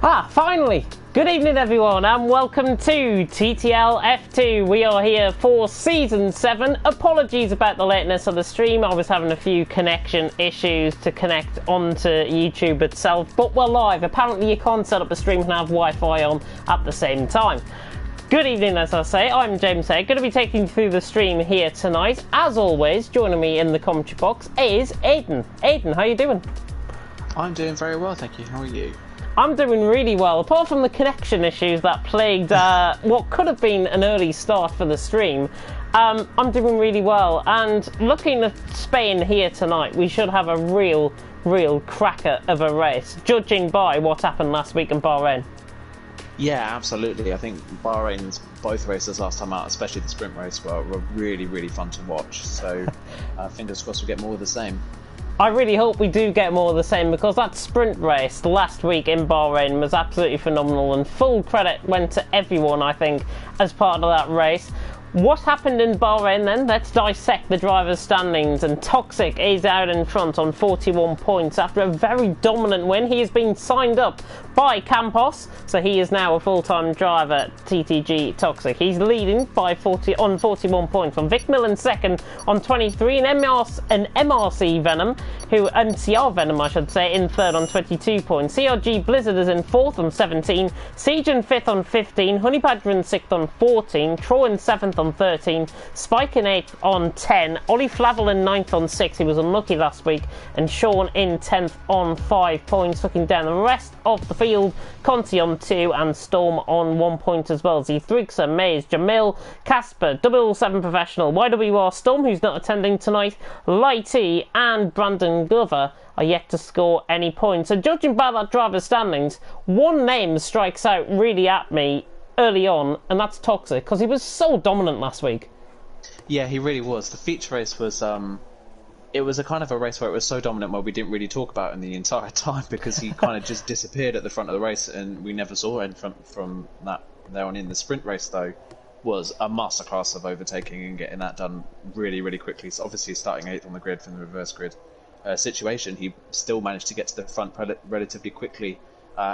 Finally! Good evening everyone and welcome to TTL F2. We are here for Season 7. Apologies about the lateness of the stream. I was having a few connection issues to connect onto YouTube itself, but we're live. Apparently you can't set up a stream and have Wi-Fi on at the same time. Good evening, as I say. I'm James Hay, going to be taking you through the stream here tonight. As always, joining me in the commentary box is Aidan. Aidan, how you doing? I'm doing very well, thank you. How are you? I'm doing really well, apart from the connection issues that plagued what could have been an early start for the stream. I'm doing really well, and looking at Spain here tonight, we should have a real cracker of a race, judging by what happened last week in Bahrain. Yeah, absolutely. I think Bahrain's both races last time out, especially the sprint race, were really fun to watch. So fingers crossed we'll get more of the same. I really hope we do get more of the same, because that sprint race last week in Bahrain was absolutely phenomenal, and full credit went to everyone, I think, as part of that race. What happened in Bahrain then? Let's dissect the drivers' standings, and Toxic is out in front on 41 points after a very dominant win. He has been signed up by Campos, so he is now a full-time driver at TTG Toxic. He's leading by 41 points, on Vic Millen second on 23, and MRC Venom, MCR Venom I should say, in third on 22 points. CRG Blizzard is in fourth on 17, Siege in fifth on 15, Honey Badger in sixth on 14, Troy in seventh on 13, Spike in 8th on 10, Ollie Flavel in 9th on 6, he was unlucky last week, and Sean in 10th on 5 points. Looking down the rest of the field, Conti on 2 and Storm on 1 point as well. Z3xer, Maze, Jamil, Casper, 007 Professional, YWR Storm, who's not attending tonight, Lighty and Brandon Glover are yet to score any points. So judging by that driver's standings, one name strikes out really at me early on, and that's Toxic, because he was so dominant last week. Yeah, he really was. The feature race was it was a kind of a race where it was so dominant where we didn't really talk about him the entire time, because he kind of just disappeared at the front of the race and we never saw him from that there on in. The sprint race though was a masterclass of overtaking and getting that done really quickly. So obviously starting 8th on the grid from the reverse grid situation, he still managed to get to the front relatively quickly.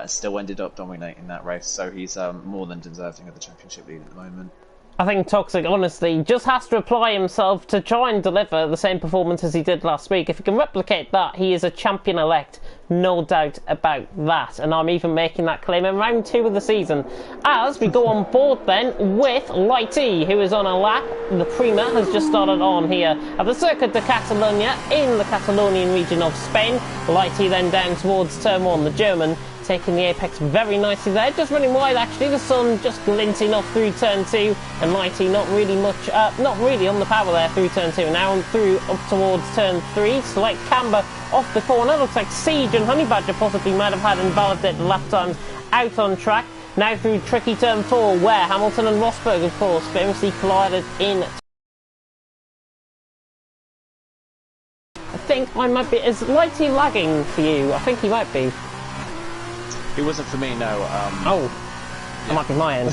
Still ended up dominating that race, so he's more than deserving of the championship lead at the moment. I think Toxic, honestly, just has to apply himself to try and deliver the same performance as he did last week. If he can replicate that, he is a champion-elect, no doubt about that. And I'm even making that claim in round 2 of the season. As we go on board then with Lighty, who is on a lap. The Prima has just started on here at the Circuit de Catalunya in the Catalonian region of Spain. Lighty then down towards turn 1, the German, taking the apex very nicely there, just running wide actually, the sun just glinting off through turn 2, and Lighty not really on the power there through turn 2, now through up towards turn 3, slight camber off the corner. Looks like Siege and Honey Badger possibly might have had invalidated lap times out on track. Now through tricky turn 4, where Hamilton and Rosberg of course famously collided in. I think I might be, is Lighty lagging for you? I think he might be. It wasn't for me, no. That might be my end.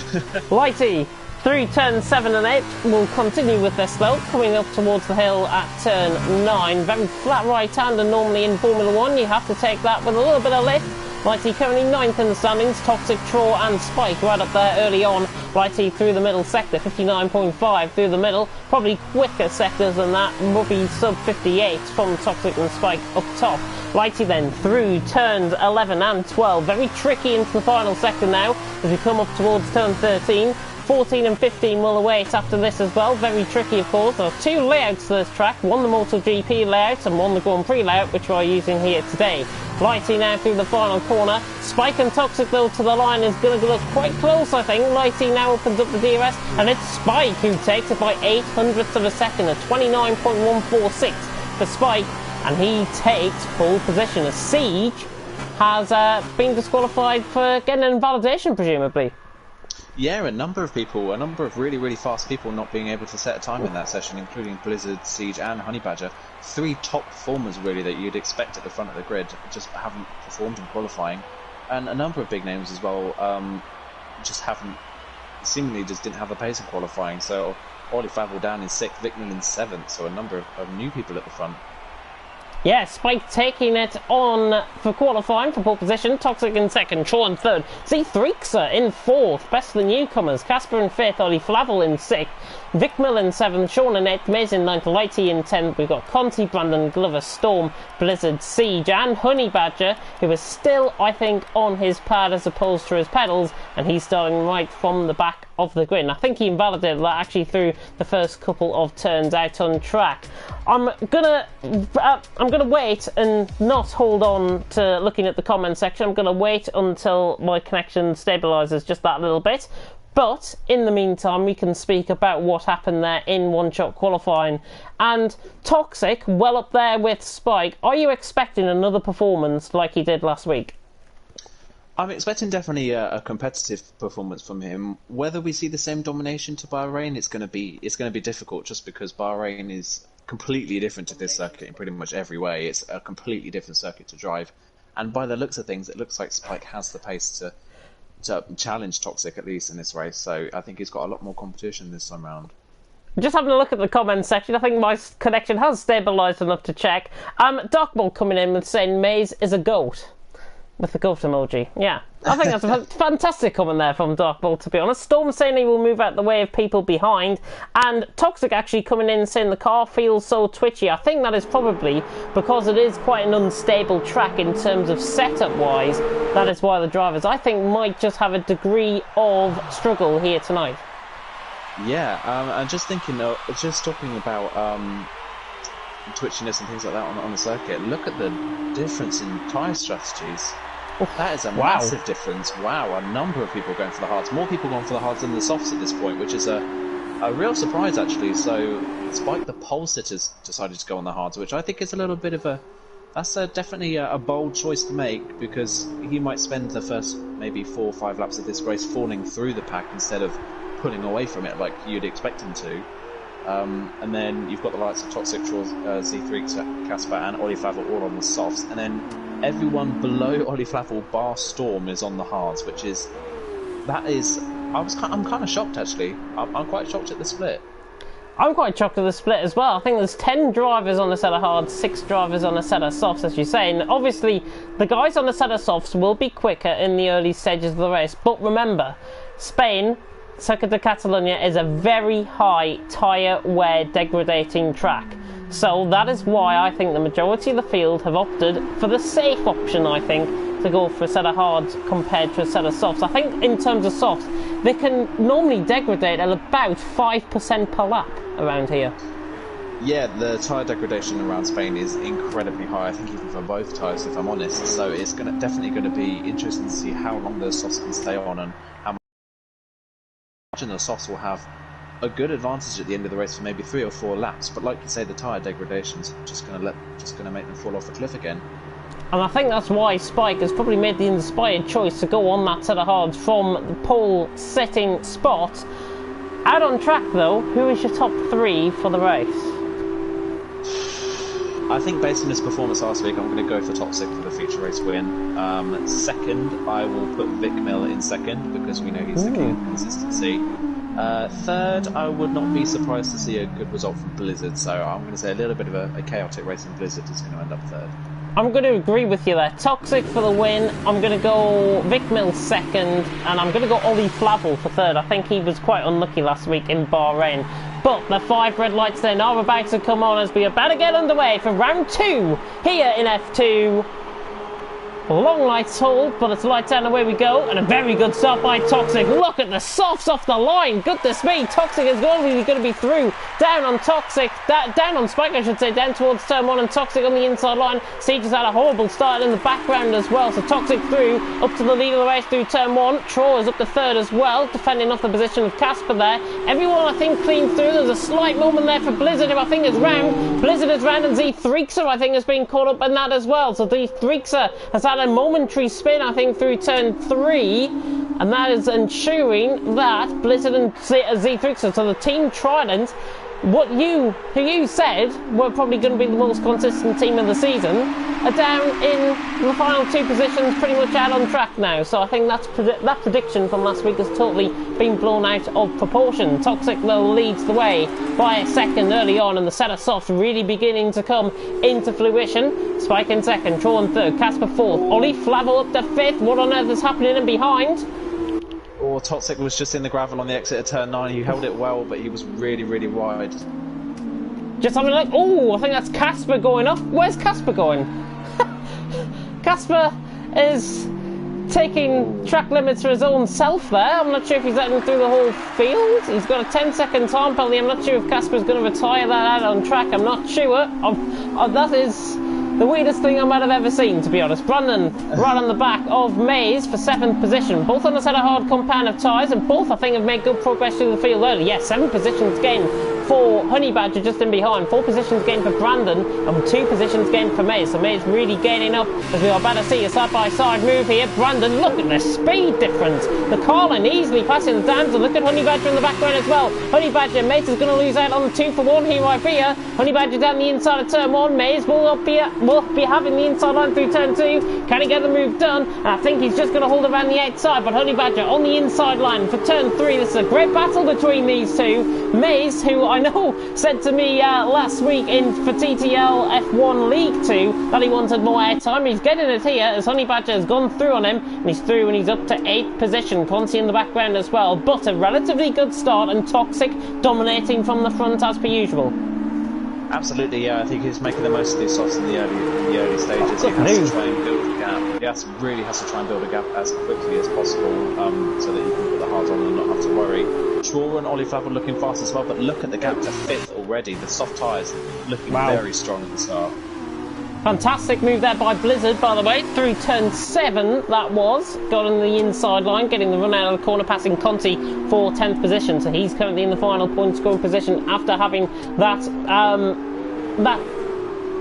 Lighty, through turns 7 and 8, will continue with this though, coming up towards the hill at turn 9. Very flat right-hander normally in Formula 1, you have to take that with a little bit of lift. Lighty currently 9th in the standings, Toxic, Troy and Spike right up there early on. Lighty through the middle sector, 59.5 through the middle, probably quicker sectors than that, maybe sub 58 from Toxic and Spike up top. Lighty then through turns 11 and 12, very tricky into the final sector now as we come up towards turn 13. 14 and 15 will await after this as well, very tricky of course. There are 2 layouts to this track, one the MotoGP layout and one the Grand Prix layout, which we are using here today. Lighty now through the final corner, Spike and Toxic though to the line is going to look quite close I think. Lighty now opens up the DRS and it's Spike who takes it by 0.08 of a second, a 29.146 for Spike, and he takes pole position as Siege has been disqualified for getting an invalidation presumably. Yeah, a number of really fast people not being able to set a time in that session, including Blizzard, Siege and Honey Badger. 3 top performers really that you'd expect at the front of the grid just haven't performed in qualifying, and a number of big names as well seemingly just didn't have the pace in qualifying. So Ollie Flavel down in 6th, Vic Millen in 7th, so a number of new people at the front. Yeah, Spike taking it on for qualifying for pole position. Toxic in second, Troll in third. Z3xa in fourth. Best of the newcomers. Casper in fifth. Ollie Flavel in sixth. Vic Mill in seventh. Sean in eighth. Maze in ninth. Lighty in tenth. We've got Conti, Brandon, Glover, Storm, Blizzard, Siege, and Honey Badger, who is still, I think, on his pad as opposed to his pedals, and he's starting right from the back of the grid. And I think he invalidated that actually through the first couple of turns out on track. I'm gonna wait and not hold on to looking at the comment section. I'm gonna wait until my connection stabilizes just that little bit. But in the meantime, we can speak about what happened there in one-shot qualifying. And Toxic, well up there with Spike. Are you expecting another performance like he did last week? I'm expecting definitely a competitive performance from him. Whether we see the same domination to Bahrain, it's going to be difficult, just because Bahrain is completely different to this circuit in pretty much every way. It's a completely different circuit to drive, and by the looks of things, it looks like Spike has the pace to challenge Toxic, at least in this race. So I think he's got a lot more competition this time around. Just having a look at the comments section, I think my connection has stabilised enough to check. Darkball coming in with saying Maze is a goat. With the goat emoji. Yeah, I think that's a fantastic comment there from Darkball, to be honest. Storm saying he will move out the way of people behind. And Toxic actually coming in saying the car feels so twitchy. I think that is probably because it is quite an unstable track in terms of setup-wise. That is why the drivers, I think, might just have a degree of struggle here tonight. Yeah, I'm just thinking, just talking about twitchiness and things like that on the circuit. Look at the difference in tyre strategies. That is a massive difference. Wow, a number of people going for the hards. More people going for the hards than the softs at this point, which is a real surprise, actually. So, Spike, the pole sitters, decided to go on the hards, which I think is a little bit of that's definitely a bold choice to make, because he might spend the first maybe 4 or 5 laps of this race falling through the pack instead of pulling away from it like you'd expect him to. And then you've got the likes of Toxic, Troll, Z3, Casper, and Ollie Flavel all on the softs, and then everyone below Ollie Flavel bar Storm is on the hards, I'm kind of shocked, actually. I'm quite shocked at the split. I'm quite shocked at the split as well. I think there's 10 drivers on a set of hards, 6 drivers on a set of softs, as you say. And obviously, the guys on the set of softs will be quicker in the early stages of the race. But remember, Spain, Circuit de Catalunya, is a very high tyre wear degrading track. So that is why I think the majority of the field have opted for the safe option, I think, to go for a set of hards compared to a set of softs. I think in terms of softs, they can normally degrade at about 5% per lap around here. Yeah, the tyre degradation around Spain is incredibly high, I think even for both tyres, if I'm honest. So it's definitely going to be interesting to see how long those softs can stay on, and how much the softs will have a good advantage at the end of the race for maybe 3 or 4 laps. But like you say, the tyre degradation's just going to make them fall off a cliff again. And I think that's why Spike has probably made the inspired choice to go on that set of hards from the pole setting spot. Out on track though, who is your top 3 for the race? I think based on his performance last week, I'm going to go for Toxic for the feature race win. Second, I will put Vic Mill in second, because we know he's the king of consistency. Third, I would not be surprised to see a good result from Blizzard, so I'm going to say a little bit of a chaotic race in Blizzard is going to end up third. I'm going to agree with you there. Toxic for the win. I'm going to go Vic Mill second, and I'm going to go Ollie Flavel for third. I think he was quite unlucky last week in Bahrain. But the 5 red lights then are about to come on as we are about to get underway for round 2 here in F2. Long lights hold, but it's lights down, away we go, and a very good start by Toxic. Look at the softs off the line. Goodness me, Toxic is going to be through. Down on Toxic, down on Spike, I should say, down towards turn 1, and Toxic on the inside line. Siege has had a horrible start in the background as well, so Toxic through, up to the lead of the race through turn 1. Troll is up to third as well, defending off the position of Casper there. Everyone, I think, clean through. There's a slight moment there for Blizzard, who I think is round. Blizzard is round, and Z3xa, I think, has been caught up in that as well. So Z3xa has had a momentary spin, I think, through turn 3, and that is ensuring that Blizzard and Z3xa, so the team Trident, who you said were probably going to be the most consistent team of the season, are down in the final 2 positions, pretty much out on track now. So I think that prediction from last week has totally been blown out of proportion. Toxic, though, leads the way by a second early on, and the set of softs really beginning to come into fruition. Spike in second, Troll in third, Casper fourth, Ollie Flavel up to fifth. What on earth is happening in behind? Or Toxic was just in the gravel on the exit of turn 9. He held it well, but he was really, really wide. Just having a look. Oh, I think that's Casper going up. Where's Casper going? Casper is taking track limits for his own self there. I'm not sure if he's letting through the whole field. He's got a 10-second time penalty. I'm not sure if Casper's going to retire that out on track. I'm not sure. That is the weirdest thing I might have ever seen, to be honest. Brandon right on the back of Maze for 7th position. Both on a set of hard compound of tyres, and both I think have made good progress through the field early. Yes, 7 positions gained for Honey Badger just in behind. 4 positions gained for Brandon and 2 positions gained for Maze. So Maze really gaining up as we are about to see a side-by-side move here. Brandon, look at the speed difference. The Carlin easily passing the Dams, and look at Honey Badger in the background as well. Honey Badger, Maze is going to lose out on the 2-for-1 here right here. Honey Badger down the inside of turn 1. Maze will be having the inside line through turn 2. Can he get the move done? And I think he's just going to hold around the outside, but Honey Badger on the inside line for turn 3. This is a great battle between these two. Maze, who I know said to me last week for TTL F1 League 2 that he wanted more airtime. He's getting it here as Honey Badger has gone through on him, and he's through and he's up to 8th position. Conti in the background as well, but a relatively good start, and Toxic dominating from the front as per usual. Absolutely, yeah. I think he's making the most of these softs in the early stages. He has to try and build a gap. He really has to try and build a gap as quickly as possible, so that he can put the hard on and not have to worry. Shaw and Ollie Flavel looking fast as well, but look at the gap to 5th already. The soft tyres looking very strong at the start. Fantastic move there by Blizzard, by the way, through turn 7, that was. Got on the inside line, getting the run out of the corner, passing Conti for 10th position. So he's currently in the final point scoring position after having that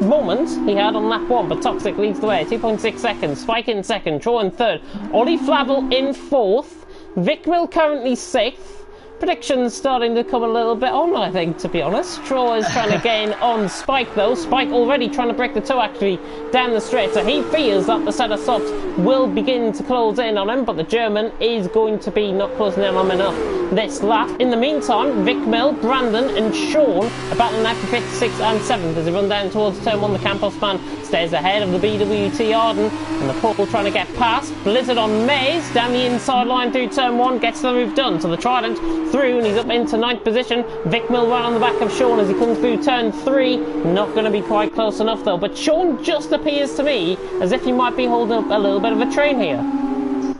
moment he had on lap 1. But Toxic leads the way, 2.6 seconds. Spike in second, Troll in third, Ollie Flavel in 4th, Vic Mill currently 6th. Predictions starting to come a little bit on, I think, to be honest. Troll is trying to gain on Spike, though. Spike already trying to break the toe, actually, down the straight. So he feels that the set of softs will begin to close in on him, but the German is going to be not closing in on him enough this lap. In the meantime, Vic Mill, Brandon and Sean are battling out for 5th, 6th and 7th as they run down towards turn 1. The Campos man stays ahead of the BWT Arden, and the Paul trying to get past. Blizzard on Maze, down the inside line through turn 1, gets the move done. So the Trident through, and he's up into 9th position. Vic Mill right on the back of Sean as he comes through turn 3. Not going to be quite close enough though, but Sean just appears to me as if he might be holding up a little bit of a train here.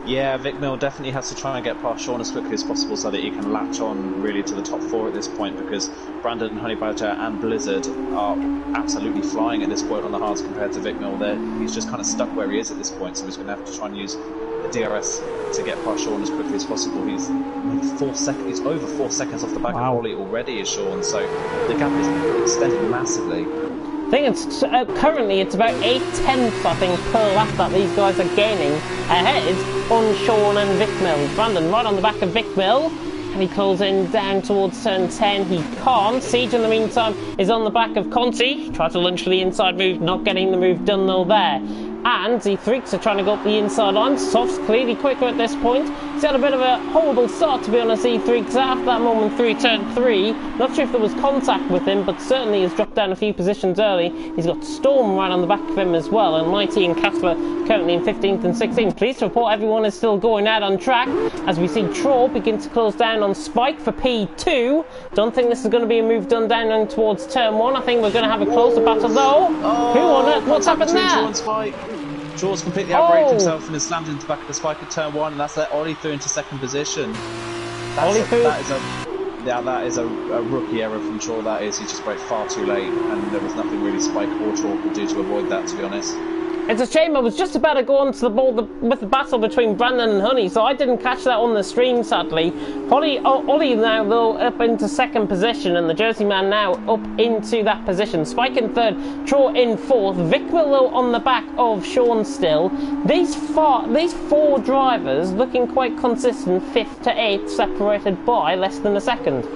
Yeah, Vic Mill definitely has to try and get past Sean as quickly as possible so that he can latch on really to the top 4 at this point, because Brandon and Honey Badger and Blizzard are absolutely flying at this point on the hards compared to Vic Mill. He's just kind of stuck where he is at this point, so he's going to have to try and use the DRS to get past Sean as quickly as possible. He's he's over 4 seconds off the back of Ollie already as Sean, so the gap is extended massively. I think it's currently it's about 8/10, I think, per lap that these guys are gaining ahead on Sean and Vic Mill. Brandon right on the back of Vic Mill, and he calls in down towards turn 10. He can't. Siege in the meantime is on the back of Conti. Tries to lunge for the inside move, not getting the move done though there. And the Freaks are trying to go up the inside line. Soft's clearly quicker at this point. He's had a bit of a horrible start, to be honest, E3, after that moment through turn 3. Not sure if there was contact with him, but certainly has dropped down a few positions early. He's got Storm right on the back of him as well, and Mighty and Casper currently in 15th and 16th. Pleased to report everyone is still going out on track as we see Troll begin to close down on Spike for P2. Don't think this is going to be a move done down towards turn 1. I think we're going to have a closer battle though. Who on earth? What's happened there? Shaw's completely outbraked himself and has slammed into the back of the Spike at turn 1, and that's let Ollie through into 2nd position. That is a rookie error from Shaw. That is, he just braked far too late, and there was nothing really Spike or Shaw could do to avoid that, to be honest. It's a shame. I was just about to go on to the ball with the battle between Brandon and Honey, so I didn't catch that on the stream, sadly. Ollie now, though, up into 2nd position, and the Jersey man now up into that position. Spike in 3rd, Troy in 4th, Vic Willow on the back of Sean still. These 4 drivers looking quite consistent, 5th to 8th, separated by less than a second.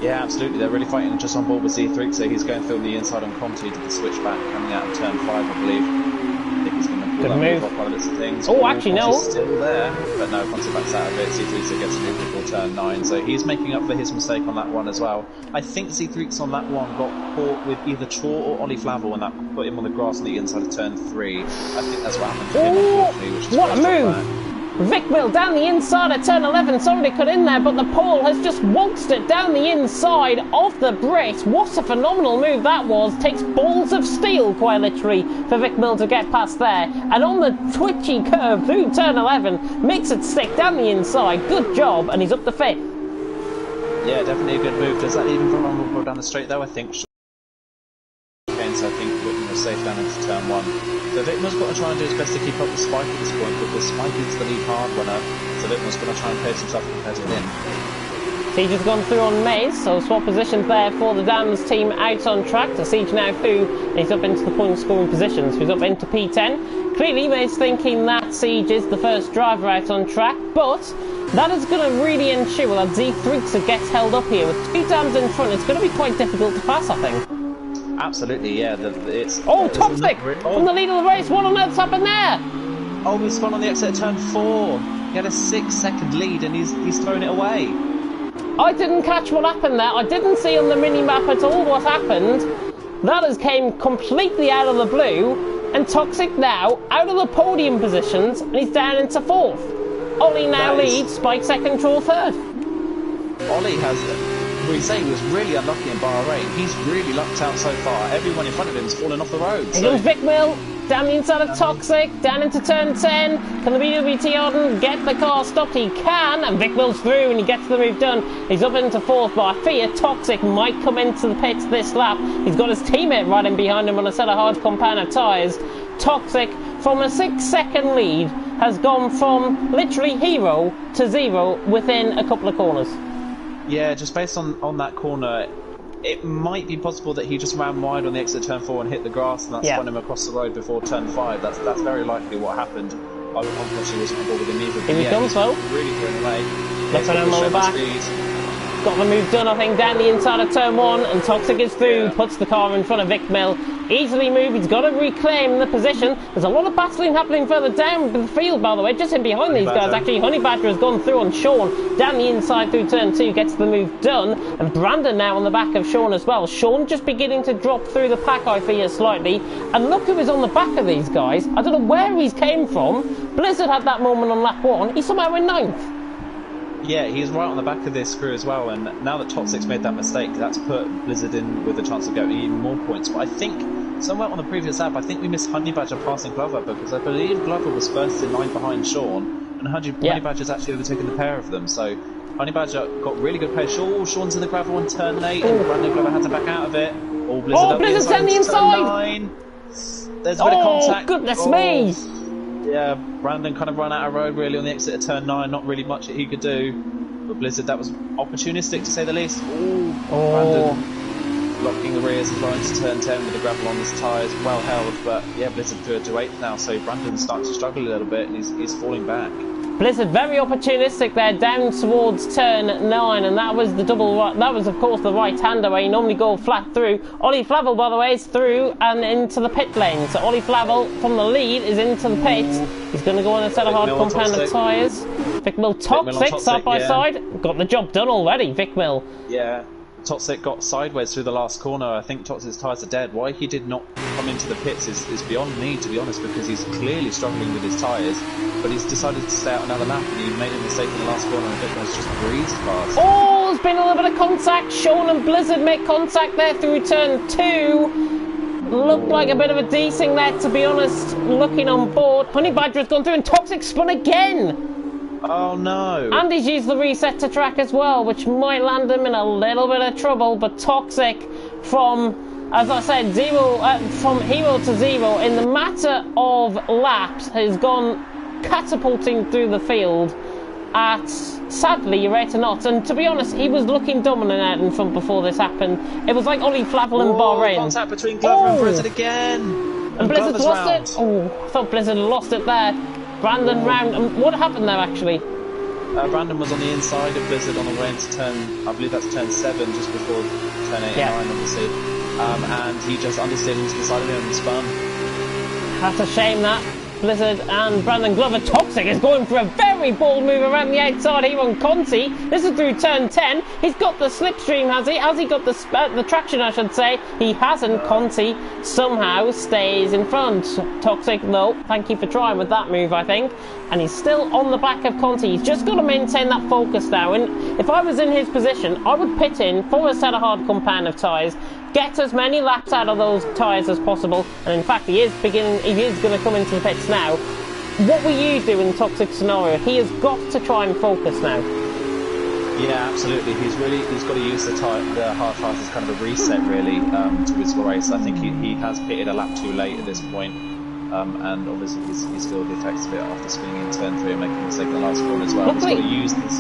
Yeah, absolutely. They're really fighting just on board with Z3, so he's going through on the inside on Conti to the switchback coming out of turn 5, I believe. I think he's going to pull that move off by the looks of things. Oh, actually, no. Conti's still there, but no, Conti backs out of it. Z3 gets a move before turn 9, so he's making up for his mistake on that one as well. I think Z3 on that one got caught with either Chor or Ollie Flavel, and that put him on the grass on the inside of turn 3. I think that's what happened to him, unfortunately, which is what a move! Vickmill down the inside of turn 11, somebody cut in there, but the pole has just waltzed it down the inside of the Brit. What a phenomenal move that was. Takes balls of steel, quite literally, for Vickmill to get past there. And on the twitchy curve through turn 11, makes it stick down the inside. Good job, and he's up to 5th. Yeah, definitely a good move. Does that even go down the straight, though? I think so. I think Vickmill was safe down into turn 1. So Vickmill's got to try and do his best to keep up with Spike at this point, because Spike is the lead hard runner, so Vickmill's going to try and place himself compared to him. Siege has gone through on Maze, so swap positions there for the Dams team out on track. To Siege now through, and he's up into the point scoring positions. He's up into P10. Clearly Maze thinking that Siege is the first driver out on track, but that is going to really ensure that Z3 gets held up here. With 2 Dams in front, it's going to be quite difficult to pass, I think. Absolutely, yeah. It's Toxic from the lead of the race. What on earth's happened there? Oh, he spun on the exit at turn 4. He had a 6-second lead, and he's thrown it away. I didn't catch what happened there. I didn't see on the mini-map at all what happened. That has came completely out of the blue, and Toxic now out of the podium positions, and he's down into 4th. Ollie now leads, Spike 2nd, Troll 3rd. Ollie has... We say he was really unlucky in Bahrain. He's really lucked out so far. Everyone in front of him has fallen off the road. Here goes Vickmill, down the inside of Toxic, down into turn 10. Can the BWT Arden get the car stopped? He can, and Vickmill's through and he gets the move done. He's up into 4th, but I fear Toxic might come into the pits this lap. He's got his teammate riding behind him on a set of hard compounder tyres. Toxic, from a 6-second lead, has gone from literally 0 to 0 within a couple of corners. Yeah, just based on that corner, it might be possible that he just ran wide on the exit turn 4 and hit the grass, and that spun him across the road before turn 5. That's very likely what happened. I unfortunately wasn't on board with him either. Here he comes, though. Really thrown away. Left on him on the back. Got the move done, I think, down the inside of turn 1, and Toxic is through, puts the car in front of Vickmill. Easily moved, he's got to reclaim the position. There's a lot of battling happening further down the field, by the way, just in behind these guys. Actually, Honey Badger has gone through on Sean, down the inside through turn 2, gets the move done, and Brandon now on the back of Sean as well. Sean just beginning to drop through the pack, I fear, slightly, and look who is on the back of these guys. I don't know where he's came from. Blizzard had that moment on lap 1, he's somehow in 9th. Yeah, he's right on the back of this crew as well, and now that Toxic's made that mistake, that's put Blizzard in with a chance of getting even more points. But I think, somewhere on the previous lap, I think we missed Honey Badger passing Glover, because I believe Glover was first in line behind Sean, and Honey Badger's actually overtaken the pair of them, so Honey Badger got really good pace. Sean's in the gravel on turn 8, and Brandon Glover had to back out of it. Blizzard's down the inside! There's a bit of contact. Goodness me! Yeah, Brandon kind of ran out of road really on the exit of turn 9, not really much that he could do. But Blizzard, that was opportunistic to say the least. Brandon blocking the rears as well into turn 10 with the gravel on his tyres, well held. But yeah, Blizzard through to 8th now, so Brandon's starting to struggle a little bit and he's falling back. Blizzard very opportunistic there down towards turn 9, and that was the double right, that was of course the right hander where you normally go flat through. Ollie Flavel, by the way, is through and into the pit lane, so Ollie Flavel from the lead is into the pit. He's going to go on a set of hard compounded tyres. Vickmill Toxic side by side, got the job done already. Vickmill, yeah, Toxic got sideways through the last corner. I think Toxic's tyres are dead. Why he did not come into the pits is beyond me, to be honest, because he's clearly struggling with his tyres. But he's decided to stay out another lap, and he made a mistake in the last corner, and Vickmill's just breezed past. Oh, there's been a little bit of contact. Sean and Blizzard make contact there through turn 2. Looked like a bit of a desing there, to be honest, looking on board. Honey Badger has gone through, and Toxic spun again. Oh no! And he's used the reset to track as well, which might land him in a little bit of trouble. But Toxic, from, as I said, from 0 to 0 in the matter of laps, has gone catapulting through the field at, sadly, a rate of knots. And to be honest, he was looking dominant out in front before this happened. It was like Ollie Flavel and Bahrain. Contact between Glover and Blizzard again. And Blizzard's lost it. Oh, I thought Blizzard lost it there. Brandon round. And what happened there, actually? Brandon was on the inside of Blizzard on the way into turn, I believe that's turn 7, just before turn 8 and 9, obviously. And he just understeered into the side of him and spun. That's a shame, that. Blizzard and Brandon Glover. Toxic is going for a very bold move around the outside here on Conti. This is through turn 10. He's got the slipstream, has he? Has he got the traction, I should say? He hasn't. Conti somehow stays in front. Toxic, though, thank you for trying with that move, I think. And he's still on the back of Conti. He's just got to maintain that focus now. And if I was in his position, I would pit in for a set of hard compound of tyres, get as many laps out of those tyres as possible, and in fact he is going to come into the pits now. What will you do in the Toxic scenario? He has got to try and focus now. Yeah, absolutely. He's got to use the hard tyres as kind of a reset really to his race. I think he has pitted a lap too late at this point, and obviously he's feel the effects of it after spinning in turn 3 and making a mistake in the last corner as well. Luckily, he's got to use these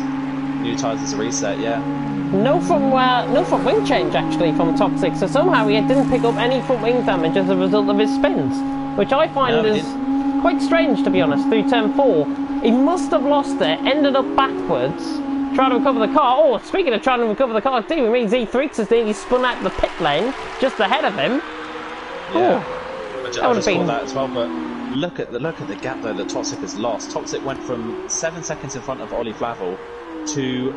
new tyres as a reset, yeah. No front wing change actually from Toxic, so somehow he didn't pick up any front wing damage as a result of his spins, which I find is quite strange, to be honest, through turn 4. He must have lost it, ended up backwards, trying to recover the car. Oh, speaking of trying to recover the car, do we mean Z3 has nearly spun out the pit lane just ahead of him? Yeah, oh, I just saw that as well, but look at the gap though that Toxic has lost. Toxic went from 7 seconds in front of Ollie Flavel to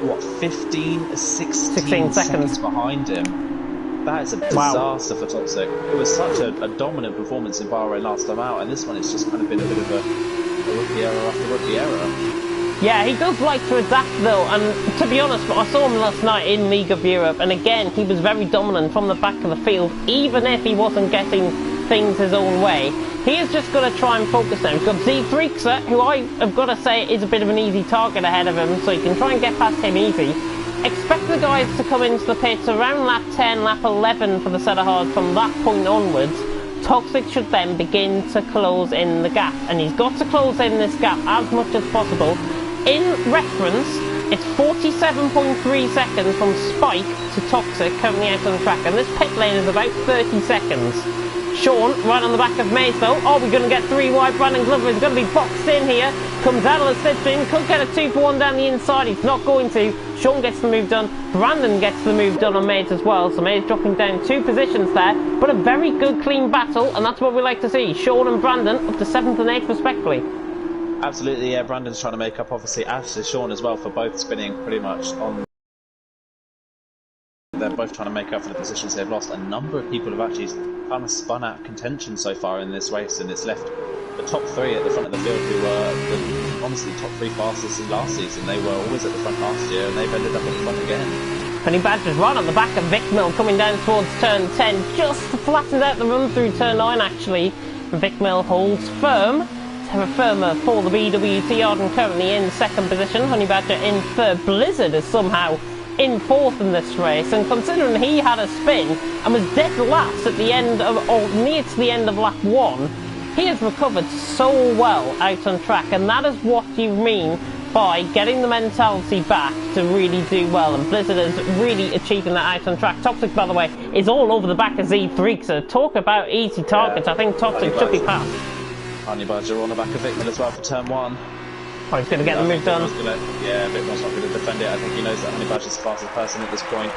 what, 16 seconds behind him. That is a disaster for Toxic. It was such a dominant performance in Bahrain last time out, and this one it's just kind of been a bit of a rookie error after rookie error. Yeah, he does like to adapt though, and to be honest, I saw him last night in League of Europe, and again he was very dominant from the back of the field, even if he wasn't getting things his own way. He has just got to try and focus now. He's got Z3, who I have got to say is a bit of an easy target ahead of him, so you can try and get past him easy. Expect the guys to come into the pits around lap 10, lap 11 for the set of hard. From that point onwards, Toxic should then begin to close in the gap, and he's got to close in this gap as much as possible. In reference, it's 47.3 seconds from Spike to Toxic currently out on the track, and this pit lane is about 30 seconds. Sean, right on the back of Mace though. Are we going to get 3 wide? Brandon Glover is going to be boxed in here. Comes out of the slipstream. Could get a 2-for-1 down the inside. He's not going to. Sean gets the move done. Brandon gets the move done on Mace as well. So Mace dropping down 2 positions there. But a very good clean battle. And that's what we like to see. Sean and Brandon up to 7th and 8th respectively. Absolutely, yeah. Brandon's trying to make up, obviously, as is Sean as well, for both spinning pretty much on. They're both trying to make up for the positions they've lost. A number of people have actually kind of spun out contention so far in this race, and it's left the top 3 at the front of the field who were honestly top 3 fastest in last season. They were always at the front last year, and they've ended up at the front again. Honey Badger's right on the back of Vic Mill coming down towards turn 10, just flattens out the run through turn 9 actually. Vic Mill holds firm. Terra Firma for the BWT Arden currently in 2nd position. Honey Badger in 3rd. Blizzard is somehow in 4th in this race, and considering he had a spin and was dead last at the end of, or near to the end of lap 1, he has recovered so well out on track, and that is what you mean by getting the mentality back to really do well, and Blizzard is really achieving that out on track. Toxic, by the way, is all over the back of Z3, so talk about easy targets. I think Toxic should be passed. Honey Badger on the back of Victor as well for turn 1. Oh, he's going to get the move done. Victor's not going to defend it. I think he knows that Honey Badger's the fastest person at this point.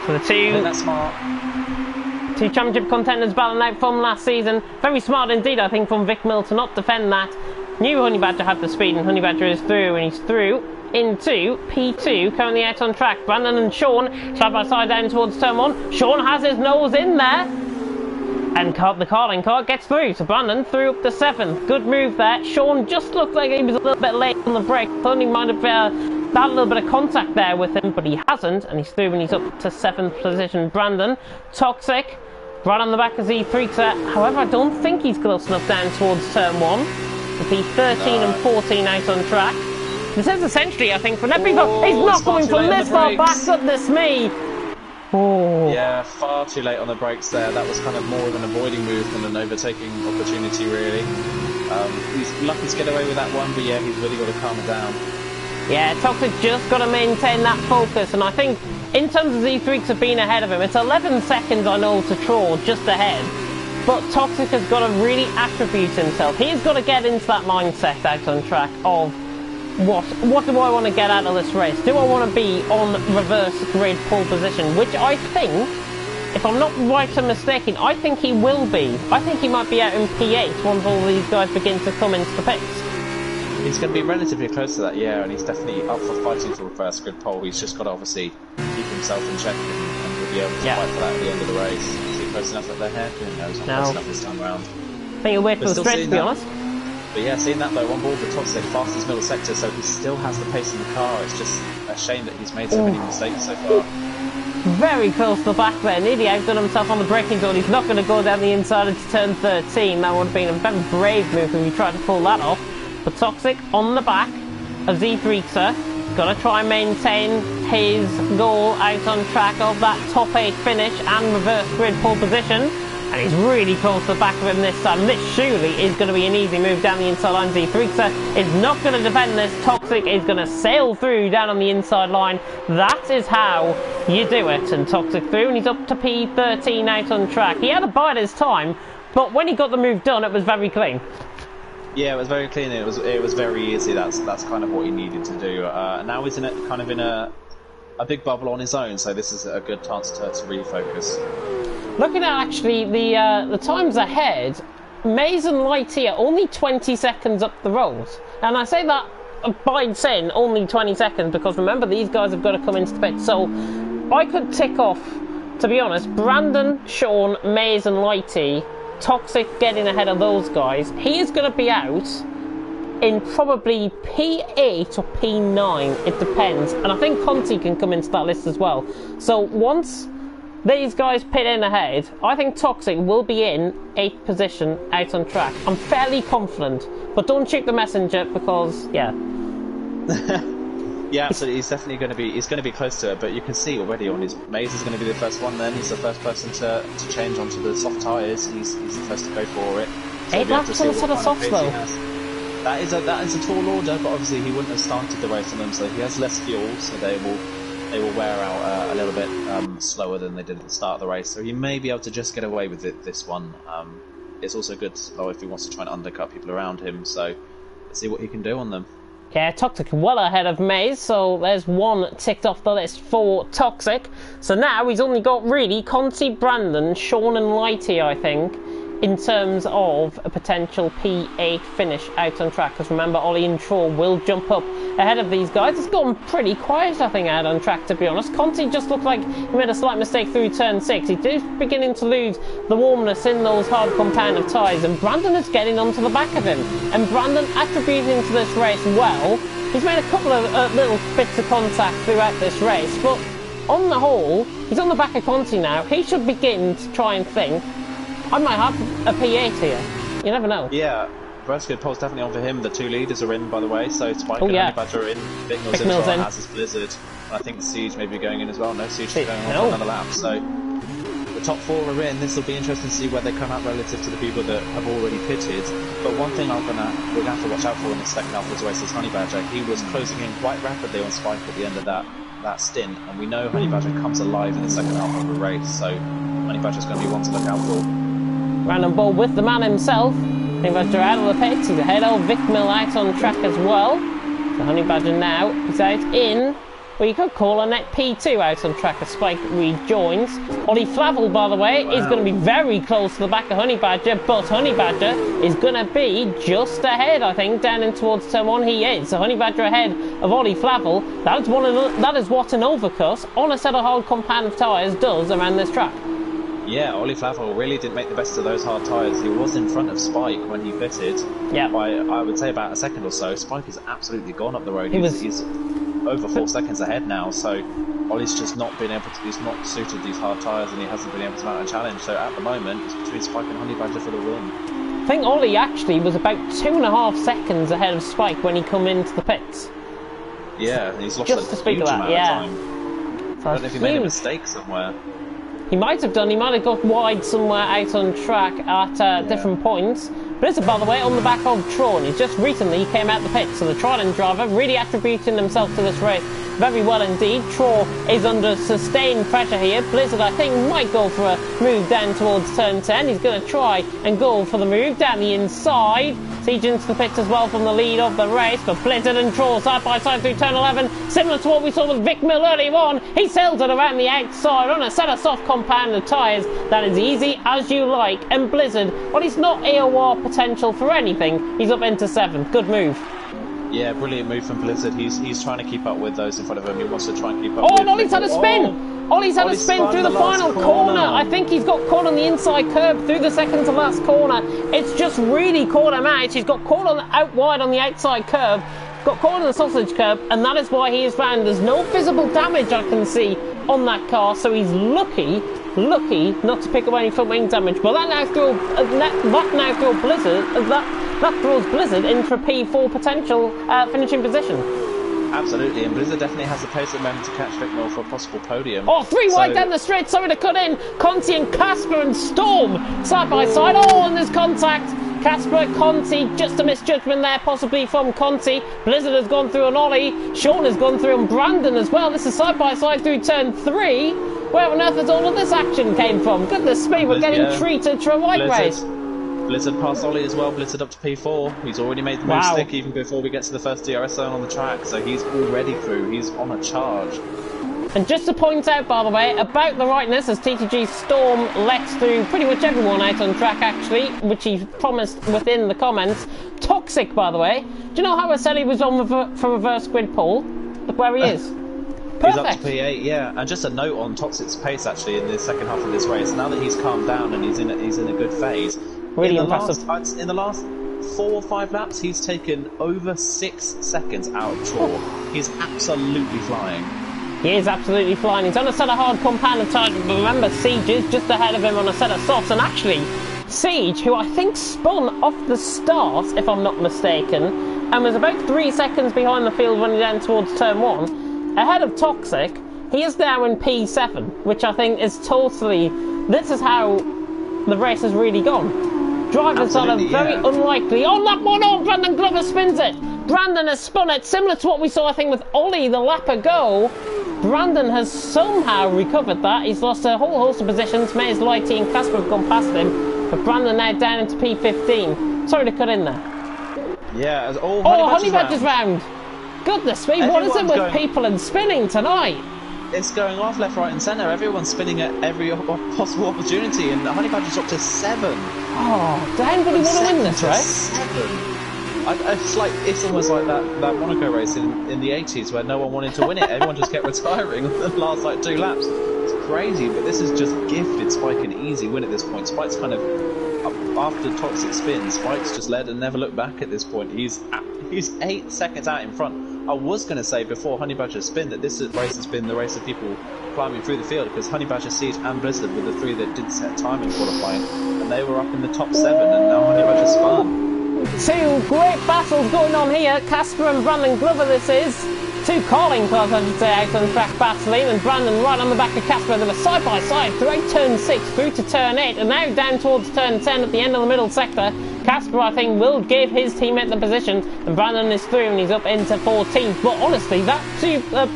So the two... I think that's smart. 2 championship contenders battling out from last season. Very smart indeed, I think, from Vic Mill to not defend that. Knew Honey Badger had the speed, and Honey Badger is through, and he's through into P2, currently out on track. Brandon and Sean side by side down towards turn 1. Sean has his nose in there. And the Carling car gets through, so Brandon through up to 7th. Good move there. Sean just looked like he was a little bit late on the break. Only might have had a little bit of contact there with him, but he hasn't, and he's through and he's up to 7th position. Brandon, Toxic, right on the back of Z3. However, I don't think he's close enough down towards turn 1. With the 13 and 14 out on track. This is essentially, I think, for everybody. He's not going from this far back, goodness me. Oh. Yeah, far too late on the brakes there. That was kind of more of an avoiding move than an overtaking opportunity, really. He's lucky to get away with that one, but yeah, he's really got to calm it down. Yeah, Toxic just got to maintain that focus, and I think in terms of Z3 have been ahead of him. It's 11 seconds, I know, to Troll just ahead, but Toxic has got to really attribute himself. He's got to get into that mindset out on track of what do I want to get out of this race? Do I want to be on reverse grid pole position, which I think, if I'm not right or mistaken, I think he will be. I think he might be out in P8 once all these guys begin to come into the pits. He's going to be relatively close to that, yeah, and he's definitely up for fighting for reverse grid pole. He's just got to obviously keep himself in check, and he'll be able to fight for that at the end of the race. Is he close enough at their head? Who knows? Not close enough this time around. I think he'll wait for the stretch, to be honest. But yeah, seeing that though, on board with Toxic, fastest middle sector, so he still has the pace in the car. It's just a shame that he's made so many mistakes so far. Very close to the back there, nearly outdone himself on the braking zone. He's not going to go down the inside into turn 13. That would have been a very brave move if he tried to pull that off. But Toxic on the back of Z3xer, got to try and maintain his goal out on track of that top 8 finish and reverse grid pole position. And he's really close to the back of him this time. This surely is going to be an easy move down the inside line. Z3xer is not going to defend this. Toxic is going to sail through down on the inside line. That is how you do it. And Toxic through, and he's up to P13 out on track. He had a bite his time, but when he got the move done, it was very clean. Yeah, it was very clean. It was very easy. That's kind of what he needed to do. Now he's in a big bubble on his own, so this is a good chance to refocus. Looking at actually the times ahead, Maze and Lightyear only 20 seconds up the road. And I say that by saying only 20 seconds because remember these guys have got to come into the pit. So I could tick off, to be honest, Brandon, Sean, Maze and Lighty, Toxic getting ahead of those guys. He is going to be out in probably P8 or P9, it depends. And I think Conti can come into that list as well. So once these guys pit in ahead, I think Toxic will be in 8th position out on track. I'm fairly confident, but don't shoot the messenger because, yeah. Yeah, absolutely. He's definitely going to be close to it, but you can see already on his Maze is going to be the first one. Then he's the first person to change onto the soft tyres. He's the first to go for it. So 8 laps on a set of softs though. That is a tall order, but obviously he wouldn't have started the race on them, so he has less fuel, so they will wear out a little bit slower than they did at the start of the race. So he may be able to just get away with it this one. It's also good if he wants to try and undercut people around him. So let's see what he can do on them. Yeah, Toxic well ahead of Maze, so there's one ticked off the list for Toxic. So now he's only got really Conti, Brandon, Sean and Lighty, I think, in terms of a potential P8 finish out on track. Because remember, Ollie and Troll will jump up ahead of these guys. It's gotten pretty quiet, I think, out on track, to be honest. Conti just looked like he made a slight mistake through turn 6. He is beginning to lose the warmness in those hard compound of tyres, and Brandon is getting onto the back of him. And Brandon attributing to this race well. He's made a couple of little bits of contact throughout this race, but on the whole, he's on the back of Conti now. He should begin to try and think, I might have a P8 here. You never know. Yeah, reverse grid pole's definitely on for him. The 2 leaders are in, by the way, so Spike and Honey Badger are in. Big Mills in, has his Blizzard. And I think Siege may be going in as well. No, Siege is going on for another lap. So the top 4 are in. This will be interesting to see where they come out relative to the people that have already pitted. But one thing we're going to have to watch out for in the second half of the race is Honey Badger. He was closing in quite rapidly on Spike at the end of that stint, and we know Honey Badger comes alive in the second half of the race, so Honey Badger's going to be one to look out for. Random ball with the man himself. Honey Badger out of the pits. He's ahead of Vic Mill out on track as well. So Honey Badger now is out in, well, you could call a net P2 out on track as Spike rejoins. Ollie Flavel, by the way, is going to be very close to the back of Honey Badger, but Honey Badger is going to be just ahead, I think, down in towards turn 1. He is. So Honey Badger ahead of Ollie Flavel. That is what an overcut on a set of hard compound of tyres does around this track. Yeah, Ollie Flavel really didn't make the best of those hard tyres. He was in front of Spike when he pitted. Yeah. By, I would say, about a second or so. Spike is absolutely gone up the road. He's over 4 seconds ahead now, so Ollie's just not been able to, he's not suited these hard tyres and he hasn't been able to mount a challenge. So at the moment, it's between Spike and Honey Badger for the win. I think Ollie actually was about 2.5 seconds ahead of Spike when he come into the pits. Yeah, he's lost just to speak of that, yeah. So I don't know if he made a mistake somewhere. He might have done. He might have got wide somewhere out on track at different points. Blizzard, by the way, on the back of Tron. He just recently came out the pit, so the Trident driver really attributing himself to this race very well indeed. Tron is under sustained pressure here. Blizzard, I think, might go for a move down towards turn 10. He's going to try and go for the move down the inside. Siege into the pits as well from the lead of the race, but Blizzard and Troll side by side through turn 11, similar to what we saw with Vic Mill earlier on. He sails it around the outside on a set of soft compounded tyres that is easy as you like, and Blizzard, well, he's not AOR potential for anything, he's up into 7th. Good move. Yeah, brilliant move from Blizzard. He's trying to keep up with those in front of him. He wants to try and keep up with... and Ollie's had a spin! Ollie's had a spin through the final corner. I think he's got caught on the inside curb through the second to last corner. It's just really caught him out. He's got caught out wide on the outside curb, got caught on the sausage curb, and that is why he is found. There's no visible damage I can see on that car, so he's lucky not to pick up any front wing damage. But that now throws Blizzard. That throws Blizzard into a P4 potential finishing position. Absolutely, and Blizzard definitely has the pace at the moment to catch Vic Mill for a possible podium. Oh, 3 wide down the straight, sorry to cut in. Conti and Casper and Storm side by side. Oh, and there's contact. Casper, Conti, just a misjudgment there possibly from Conti. Blizzard has gone through an Ollie. Sean has gone through and Brandon as well. This is side by side through turn 3. Where on earth has all of this action came from? Goodness me, we're getting treated to a white race. Blizzard past Ollie as well, Blizzard up to P4. He's already made the move stick even before we get to the first DRS zone on the track, so he's already through. He's on a charge. And just to point out, by the way, about the rightness, as TTG Storm lets through pretty much everyone out on track, actually, which he promised within the comments. Toxic, by the way. Do you know how I said he was on for reverse grid pole? Look where he is. Perfect. He's up to P8, yeah. And just a note on Toxic's pace, actually, in the second half of this race. Now that he's calmed down and he's in a good phase, really impressive. In the last 4 or 5 laps, he's taken over 6 seconds out of Troll. He's absolutely flying. He is absolutely flying. He's on a set of hard compounded tyres, but remember, Siege is just ahead of him on a set of softs. And actually, Siege, who I think spun off the start, if I'm not mistaken, and was about 3 seconds behind the field running down towards turn 1, ahead of Toxic, he is now in P7, which I think is totally... This is how the race has really gone. Drivers are very unlikely. Oh, that one! Oh, Brandon Glover spins it! Brandon has spun it, similar to what we saw, I think, with Ollie the lap ago. Brandon has somehow recovered that. He's lost a whole host of positions. Mays, Lighty and Casper have gone past him. But Brandon now down into P15. Sorry to cut in there. Yeah. Honey Badger's round. Goodness me, what is it with people and spinning tonight? It's going off left, right and centre. Everyone's spinning at every possible opportunity, and Honey Badger's up to 7. Oh, does anybody want to win this race? 7. It's almost like that Monaco race in the 80s where no one wanted to win it. Everyone just kept retiring on the last 2 laps. It's crazy, but this is just gifted Spike an easy win at this point. Spike's kind of after Toxic spins. Spike's just led and never looked back at this point. He's 8 seconds out in front. I was going to say before Honey Badger's spin that this race has been the race of people climbing through the field, because Honey Badger, Siege and Blizzard were the 3 that did set time in qualifying, and they were up in the top 7, and now Honey Badger spun. 2 great battles going on here. Casper and Brandon Glover this is. 2 calling cars, I should say, out on track battling, and Brandon right on the back of Casper. They were side by side throughout turn 6 through to turn 8, and now down towards turn 10 at the end of the middle sector. Casper, I think, will give his teammate the position, and Brandon is through and he's up into 14th. But honestly, that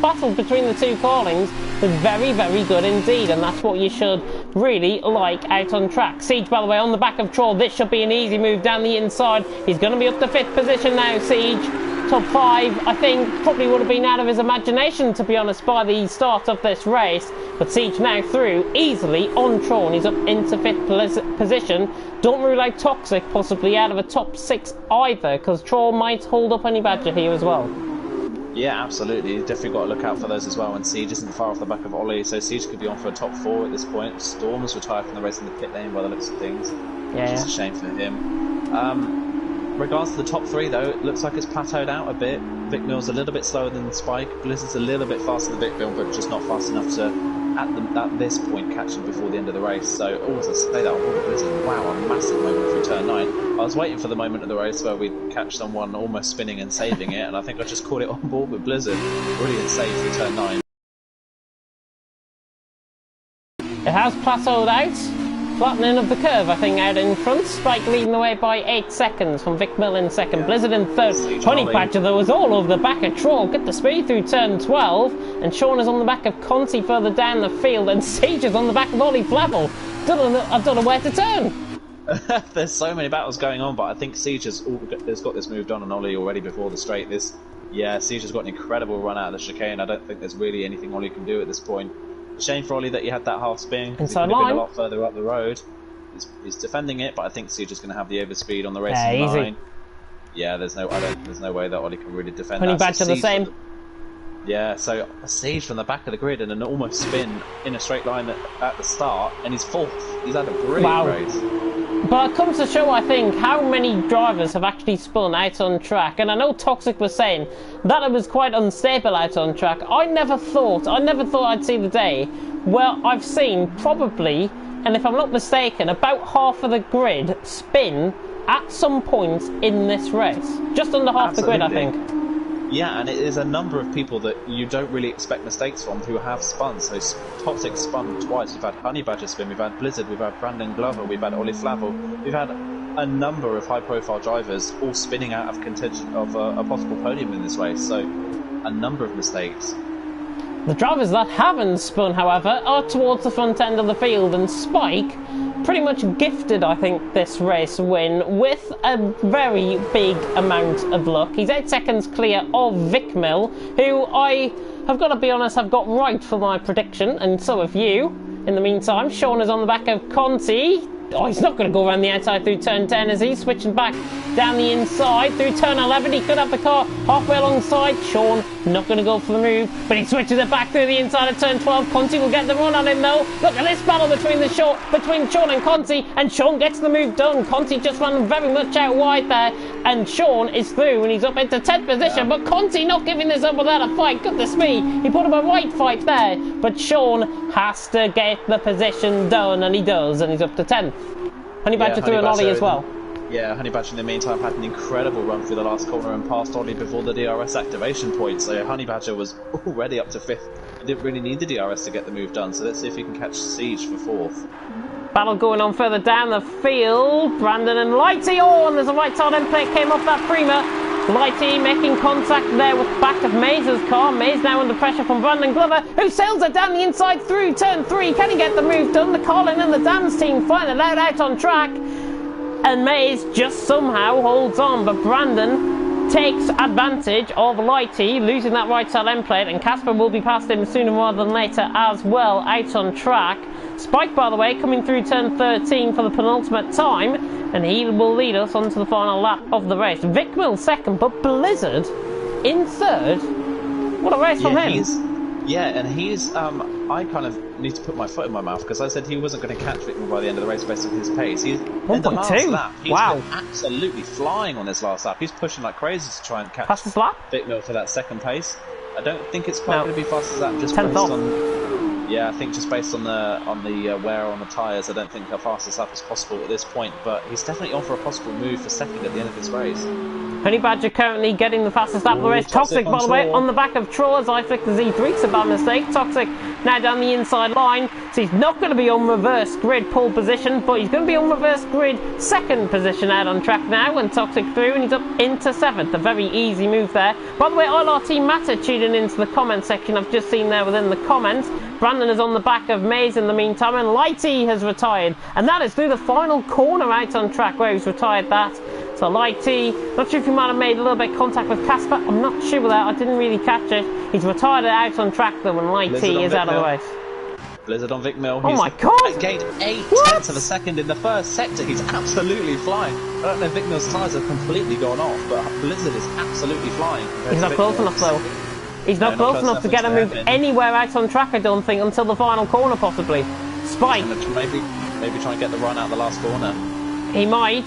battle between the 2 callings was very, very good indeed, and that's what you should really like out on track. Siege, by the way, on the back of Troll. This should be an easy move down the inside. He's going to be up to 5th position now, Siege. Top 5, I think, probably would have been out of his imagination, to be honest, by the start of this race. But Siege now through easily on Tron. He's up into 5th position. Don't rule out Toxic possibly out of a top 6 either, because Tron might hold up Honey Badger here as well. Yeah, absolutely. You've definitely got to look out for those as well. And Siege isn't far off the back of Ollie, so Siege could be on for a top 4 at this point. Storm's retired from the race in the pit lane by the looks of things. Yeah. Which is a shame for him. Regards to the top 3 though, it looks like it's plateaued out a bit. Vic Mill's a little bit slower than Spike. Blizzard's a little bit faster than Vic Mill, but just not fast enough to, at this point, catch him before the end of the race. So, as I say that, Blizzard, wow, a massive moment through turn 9. I was waiting for the moment of the race where we'd catch someone almost spinning and saving it, and I think I just caught it on board with Blizzard. Brilliant save through turn 9. It has plateaued out. Flattening of the curve, I think, out in front. Spike leading the way by 8 seconds from Vic Mill in 2nd. Yeah. Blizzard in 3rd. Honey Badger, though, was all over the back of Troll. Get the speed through turn 12. And Sean is on the back of Conti further down the field. And Siege is on the back of Ollie Flavel. I don't know where to turn. There's so many battles going on, but I think Siege has got this moved on, and Ollie already before the straight. Siege has got an incredible run out of the chicane. I don't think there's really anything Ollie can do at this point. Shame for Ollie that he had that half spin, because he could have been a lot further up the road. He's defending it, but I think Siege is going to have the overspeed on the racing line. Yeah, there's no way that Ollie can really defend that. Back to the same. Yeah, so a Siege from the back of the grid and an almost spin in a straight line at the start, and he's fourth. He's had a brilliant race. But it comes to show, I think, how many drivers have actually spun out on track. And I know Toxic was saying that it was quite unstable out on track. I never thought I'd see the day where I've seen probably, and if I'm not mistaken, about half of the grid spin at some point in this race. Just under half the grid, I think. Yeah, and it is a number of people that you don't really expect mistakes from who have spun. So Toxic spun twice. We've had Honey Badger spin, we've had Blizzard, we've had Brandon Glover, we've had Ollie Flavel. We've had a number of high-profile drivers all spinning out of contention of a possible podium in this race. So a number of mistakes. The drivers that haven't spun, however, are towards the front end of the field, and Spike pretty much gifted, I think, this race win with a very big amount of luck. He's 8 seconds clear of Vicmil, who I have got to be honest, have got right for my prediction, and so have you. In the meantime, Sean is on the back of Conti. Oh, he's not going to go around the outside through turn 10, is he? Switching back down the inside through turn 11. He could have the car halfway alongside. Sean not going to go for the move, but he switches it back through the inside of turn 12. Conti will get the run on him though. Look at this battle between Sean and Conti, and Sean gets the move done. Conti just ran very much out wide there, and Sean is through and he's up into 10th position, but Conti not giving this up without a fight. Goodness me, he put up a right fight there, but Sean has to get the position done, and he does, and he's up to 10th. Honey Badger through an Ollie as well. Yeah, Honey Badger in the meantime had an incredible run through the last corner and passed Ollie before the DRS activation point, so Honey Badger was already up to 5th. He didn't really need the DRS to get the move done, so let's see if he can catch Siege for 4th. Battle going on further down the field. Brandon and Lighty, and there's a right side end plate came off that Prima. Lighty making contact there with the back of Maze's car. Maze now under pressure from Brandon Glover, who sails it down the inside through turn 3. Can he get the move done? The Colin and the Dance team find it out on track. And Maze just somehow holds on, but Brandon takes advantage of Lighty, losing that right side end plate, and Casper will be past him sooner rather than later as well, out on track. Spike, by the way, coming through turn 13 for the penultimate time, and he will lead us onto the final lap of the race. Vicmil second, but Blizzard in third. What a race from him. I kind of need to put my foot in my mouth, because I said he wasn't going to catch Vicmil by the end of the race based on his pace. He's 1.2. He's been absolutely flying on this last lap. He's pushing like crazy to try and catch Vicmil for that second pace. I don't think it's quite going to be fast as that, just based on... Yeah, I think just based on the wear on the tyres, I don't think how fast this lap is possible at this point, but he's definitely on for a possible move for second at the end of this race. Honey Badger currently getting the fastest lap of the race. Toxic, by the way, on the back of Troll as I flick the Z3. It's a bad mistake. Toxic now down the inside line. So he's not going to be on reverse grid pole position, but he's going to be on reverse grid second position out on track now, and Toxic through, and he's up into 7th. A very easy move there. By the way, ILRT Matter tuning into the comment section. I've just seen there within the comments. Brandon is on the back of Maze in the meantime, and Lighty has retired. And that is through the final corner out on track where he's retired that. So Lighty, not sure if he might have made a little bit of contact with Casper. I'm not sure with that. I didn't really catch it. He's retired it out on track though, and Lighty is out of the race. Blizzard on Vicmil. Oh my god! Gained 8/10 of a second in the first sector. He's absolutely flying. I don't know if Vicmil's tyres have completely gone off, but Blizzard is absolutely flying. He's not close enough though. He's not close enough to get a move anywhere out on track, I don't think, until the final corner possibly. Spike. Maybe try and get the run out the last corner. He might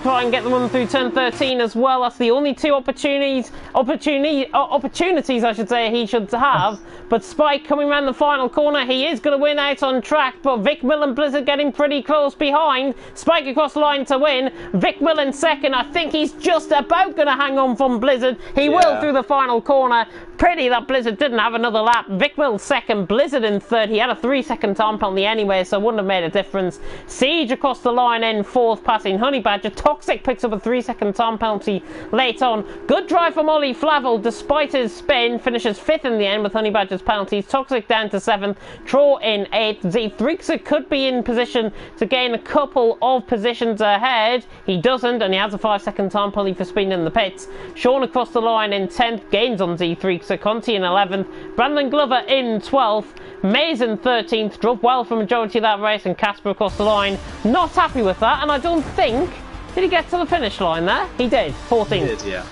try and get the run through turn 13 as well. That's the only two opportunities I should say he should have. But Spike coming around the final corner, he is going to win out on track, but Vicmil and Blizzard getting pretty close behind. Spike across the line to win. Vicmil in second. I think he's just about going to hang on from Blizzard. He will through the final corner. Pretty that Blizzard didn't have another lap. Vicmil second, Blizzard in third. He had a 3-second time penalty anyway, so it wouldn't have made a difference. Siege across the line in fourth. passing Honey Badger. Toxic picks up a 3-second time penalty late on. Good drive from Ollie Flavel despite his spin. Finishes 5th in the end with Honey Badger's penalties. Toxic down to 7th. Troll in 8th. Z3 could be in position to gain a couple of positions ahead. He doesn't, and he has a 5-second time penalty for speeding in the pits. Sean across the line in 10th. Gains on Z3. Conti in 11th. Brandon Glover in 12th. Mays in 13th, drove well for majority of that race, and Casper across the line. Not happy with that, and I don't think... Did he get to the finish line there? He did, 14th. He did, yeah.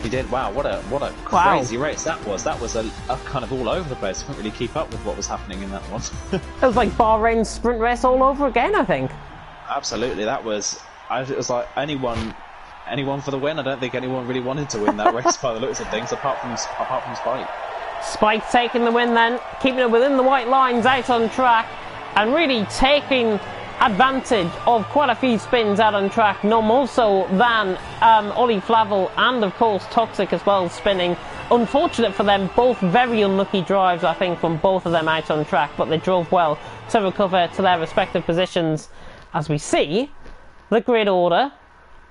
He did. Wow, what a crazy race that was. That was a kind of all over the place. Couldn't really keep up with what was happening in that one. It was like Bahrain's sprint race all over again, I think. Absolutely, it was like anyone for the win. I don't think anyone really wanted to win that race by the looks of things, apart from Spike. Spike taking the win then, keeping it within the white lines out on track, and really taking advantage of quite a few spins out on track, no more so than Ollie Flavel and of course Toxic as well spinning. Unfortunate for them, both very unlucky drives I think from both of them out on track, but they drove well to recover to their respective positions as we see the grid order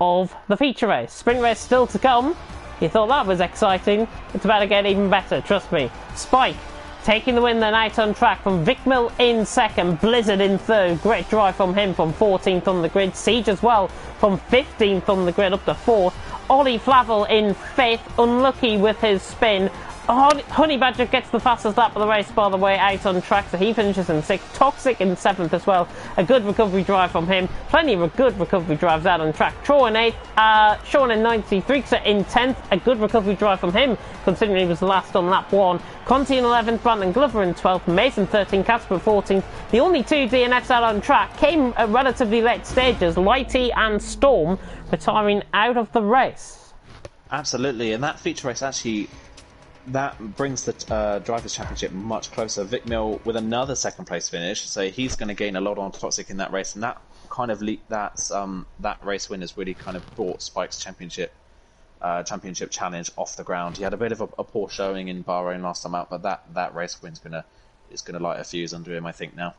of the feature race. Sprint race still to come. You thought that was exciting? It's about to get even better, trust me. Spike taking the win then out on track from Vic Mill in 2nd, Blizzard in 3rd. Great drive from him from 14th on the grid. Siege as well from 15th on the grid up to 4th. Ollie Flavel in 5th, unlucky with his spin. Honey Badger gets the fastest lap of the race, by the way, out on track, so he finishes in 6th. Toxic in 7th as well. A good recovery drive from him. Plenty of good recovery drives out on track. Troy in 8th. Sean in 9th. Z3 in 10th. A good recovery drive from him, considering he was the last on lap 1. Conti in 11th. Brandon Glover in 12th. Mason 13th. Casper 14th. The only 2 DNFs out on track came at relatively late stages. Lighty and Storm retiring out of the race. Absolutely, and that feature race actually... that brings the Drivers' Championship much closer. Vic Mill with another 2nd place finish, so he's going to gain a lot on Toxic in that race, and that kind of that race win has really kind of brought Spike's championship challenge off the ground. He had a bit of a poor showing in Bahrain last time out, but that race win's gonna light a fuse under him, I think now.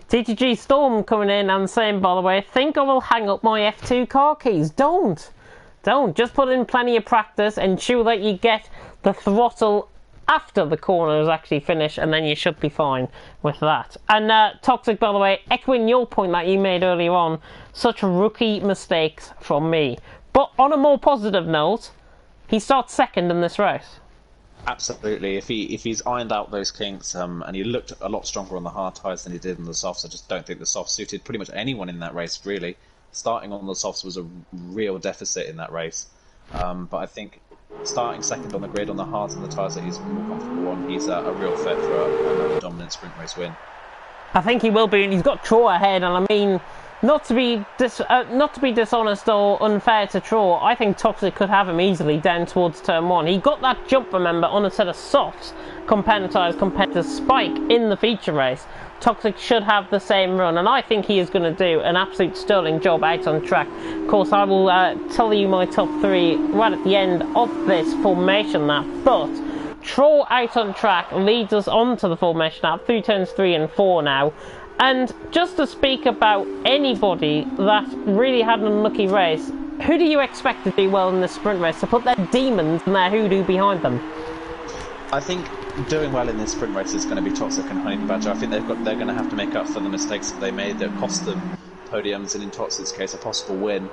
TTG Storm coming in and saying, by the way, think I will hang up my F2 car keys. Don't. Just put in plenty of practice, ensure that you get the throttle after the corner is actually finished, and then you should be fine with that. And Toxic, by the way, echoing your point that you made earlier on, such rookie mistakes from me. But on a more positive note, he starts 2nd in this race. Absolutely. If he's ironed out those kinks, and he looked a lot stronger on the hard tyres than he did on the softs, I just don't think the softs suited pretty much anyone in that race, really. Starting on the softs was a real deficit in that race. But I think starting 2nd on the grid on the hards and the tyres that he's more comfortable on, he's a real fit for another dominant sprint race win. I think he will be, and he's got Troy ahead, and I mean, not to be dishonest or unfair to Troy, I think Toxic could have him easily down towards turn 1. He got that jump, remember, on a set of softs compared to Spike in the feature race. Toxic should have the same run, and I think he is going to do an absolute sterling job out on track. Of course, I will tell you my top 3 right at the end of this formation lap, but Troll out on track leads us on to the formation lap through turns 3 and 4 now. And just to speak about anybody that really had an unlucky race, who do you expect to do well in this sprint race, to put their demons and their hoodoo behind them? I think doing well in this sprint race is going to be Toxic and Honey Badger. I think they're going to have to make up for the mistakes that they made that cost them podiums, and in Toxic's case a possible win.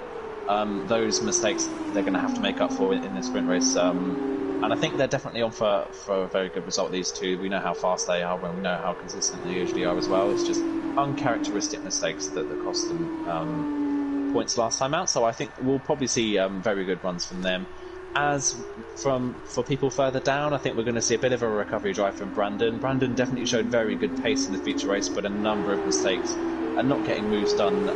Those mistakes they're going to have to make up for in this sprint race. And I think they're definitely on for a very good result, these two. We know how fast they are, and we know how consistent they usually are as well. It's just uncharacteristic mistakes that cost them points last time out. So I think we'll probably see very good runs from them. As for people further down, I think we're going to see a bit of a recovery drive from Brandon. Brandon definitely showed very good pace in the feature race, but a number of mistakes and not getting moves done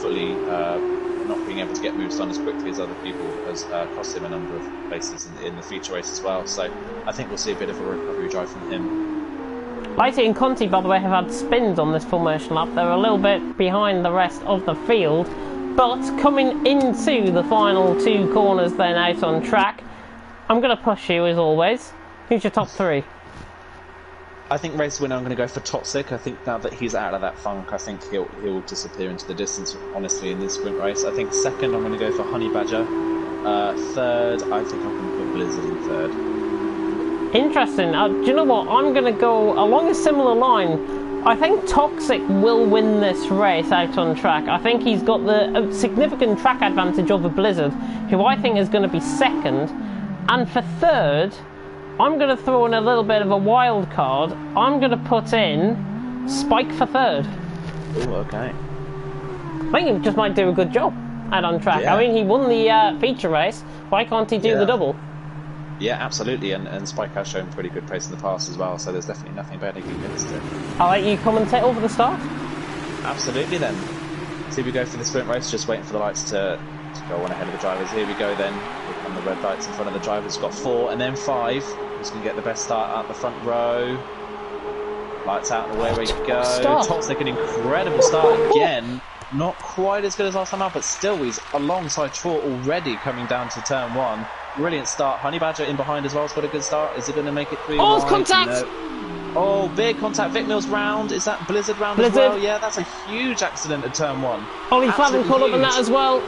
fully, not being able to get moves done as quickly as other people has cost him a number of places in the feature race as well. So I think we'll see a bit of a recovery drive from him. Lighty and Conti, by the way, have had spins on this formation lap. They're a little bit behind the rest of the field. But coming into the final 2 corners then out on track, I'm going to push you as always. Who's your top 3? I think race winner, I'm going to go for Toxic. I think now that he's out of that funk, I think he'll disappear into the distance, honestly, in this sprint race. I think second, I'm going to go for Honey Badger. Third, I think I'm going to put Blizzard in third. Interesting. Do you know what? I'm going to go along a similar line. I think Toxic will win this race out on track. I think he's got the significant track advantage over Blizzard, who I think is going to be second. And for third, I'm going to throw in a little bit of a wild card. I'm going to put in Spike for third. Oh, okay. I think he just might do a good job out on track. Yeah. I mean, he won the feature race. Why can't he do the double? Yeah, absolutely. And Spike has shown pretty good pace in the past as well, so there's definitely nothing better against it. I'll let you commentate over the start. Absolutely then. So we go for the sprint race, just waiting for the lights to go on ahead of the drivers. Here we go then. Here come the red lights in front of the drivers. Got 4 and then 5. Who's going to get the best start out the front row? Lights out and away we go. Toxic, an incredible start again. Not quite as good as last time out, but still he's alongside Chor already coming down to turn 1. Brilliant start. Honey Badger in behind as well has got a good start. Is it going to make it through? Oh, it's contact! No. Oh, big contact. Vic Mills round. Is that Blizzard round as well? Yeah, that's a huge accident at turn 1. Ollie Flavin caught up in that as well.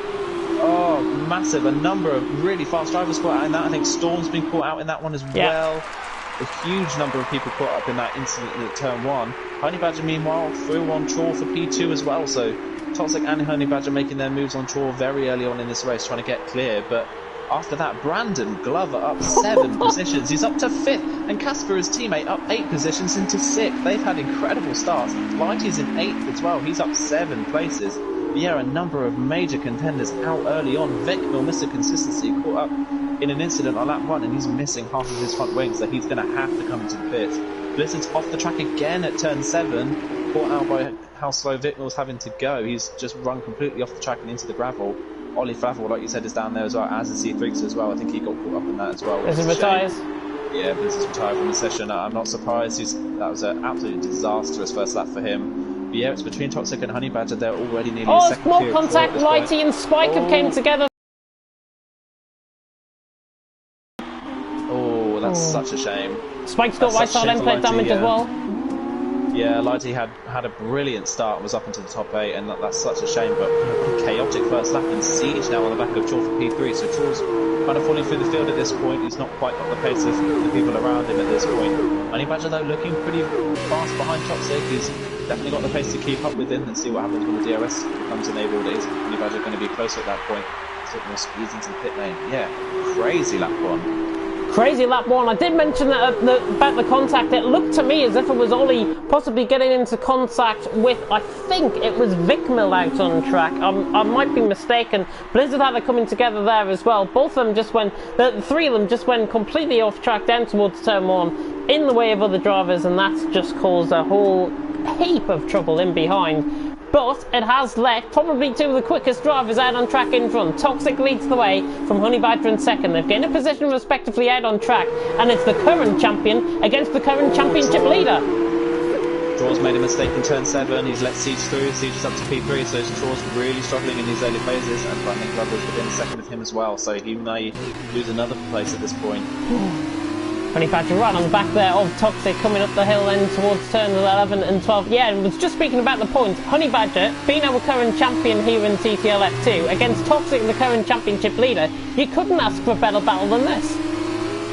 Oh, massive. A number of really fast drivers caught out in that. I think Storm's been caught out in that one as well. A huge number of people caught up in that incident at turn 1. Honey Badger, meanwhile, through on Chor for P2 as well. So Toxic and Honey Badger making their moves on Chor very early on in this race, trying to get clear. But after that, Brandon Glover up 7 positions. He's up to 5th. And Casper, his teammate, up 8 positions into 6th. They've had incredible starts. Lighty's in 8th as well. He's up 7 places. Yeah, a number of major contenders out early on. Vecmil, Mr. Consistency, caught up in an incident on lap 1, and he's missing half of his front wing, so he's going to have to come into the pits. Blizzard's off the track again at turn 7, caught out by how slow Vecmil's having to go. He's just run completely off the track and into the gravel. Ollie Flavel, like you said, is down there as well, as is C3 as well. I think he got caught up in that as well. Blizzard retires. Yeah, Blizzard's retired from the session. I'm not surprised. That was an absolutely disastrous first lap for him. But yeah, it's between Toxic and Honey Badger. They're already nearly a second. Oh, more contact. Lighty and Spike have came together. Oh, that's such a shame. Spike's got right side end plate damage as well. Yeah, Lighty had a brilliant start, was up into the top 8, and that's such a shame. But a chaotic first lap and Siege now on the back of Chor for P3. So Chor's kind of falling through the field at this point. He's not quite got the pace of the people around him at this point. Honey Badger though looking pretty fast behind Toxic. He's definitely got the pace to keep up with him. Let's see what happens when the DRS becomes enabled. Is Honey Badger going to be closer at that point? So more speeds into the pit lane. Yeah, crazy lap 1. Crazy lap 1. I did mention that about the contact. It looked to me as if it was Ollie possibly getting into contact with, I think it was Vicmil out on track. I might be mistaken. Blizzard had it coming together there as well. Both of them just went, the 3 of them just went completely off track down towards turn 1 in the way of other drivers, and that's just caused a whole heap of trouble in behind. But it has let probably 2 of the quickest drivers out on track in front. Toxic leads the way from Honey Badger in second. They've gained a position respectively out on track, and it's the current champion against the current championship leader. Chor's made a mistake in turn 7. He's let Siege through. Siege is up to P3, so Chor's really struggling in these early phases, and Brandon Glover's within second of him as well, so he may lose another place at this point. Honey Badger right on the back there of Toxic, coming up the hill then towards turns 11 and 12. Yeah, and was just speaking about the point. Honey Badger, being our current champion here in TTL F2, against Toxic, the current championship leader, you couldn't ask for a better battle than this.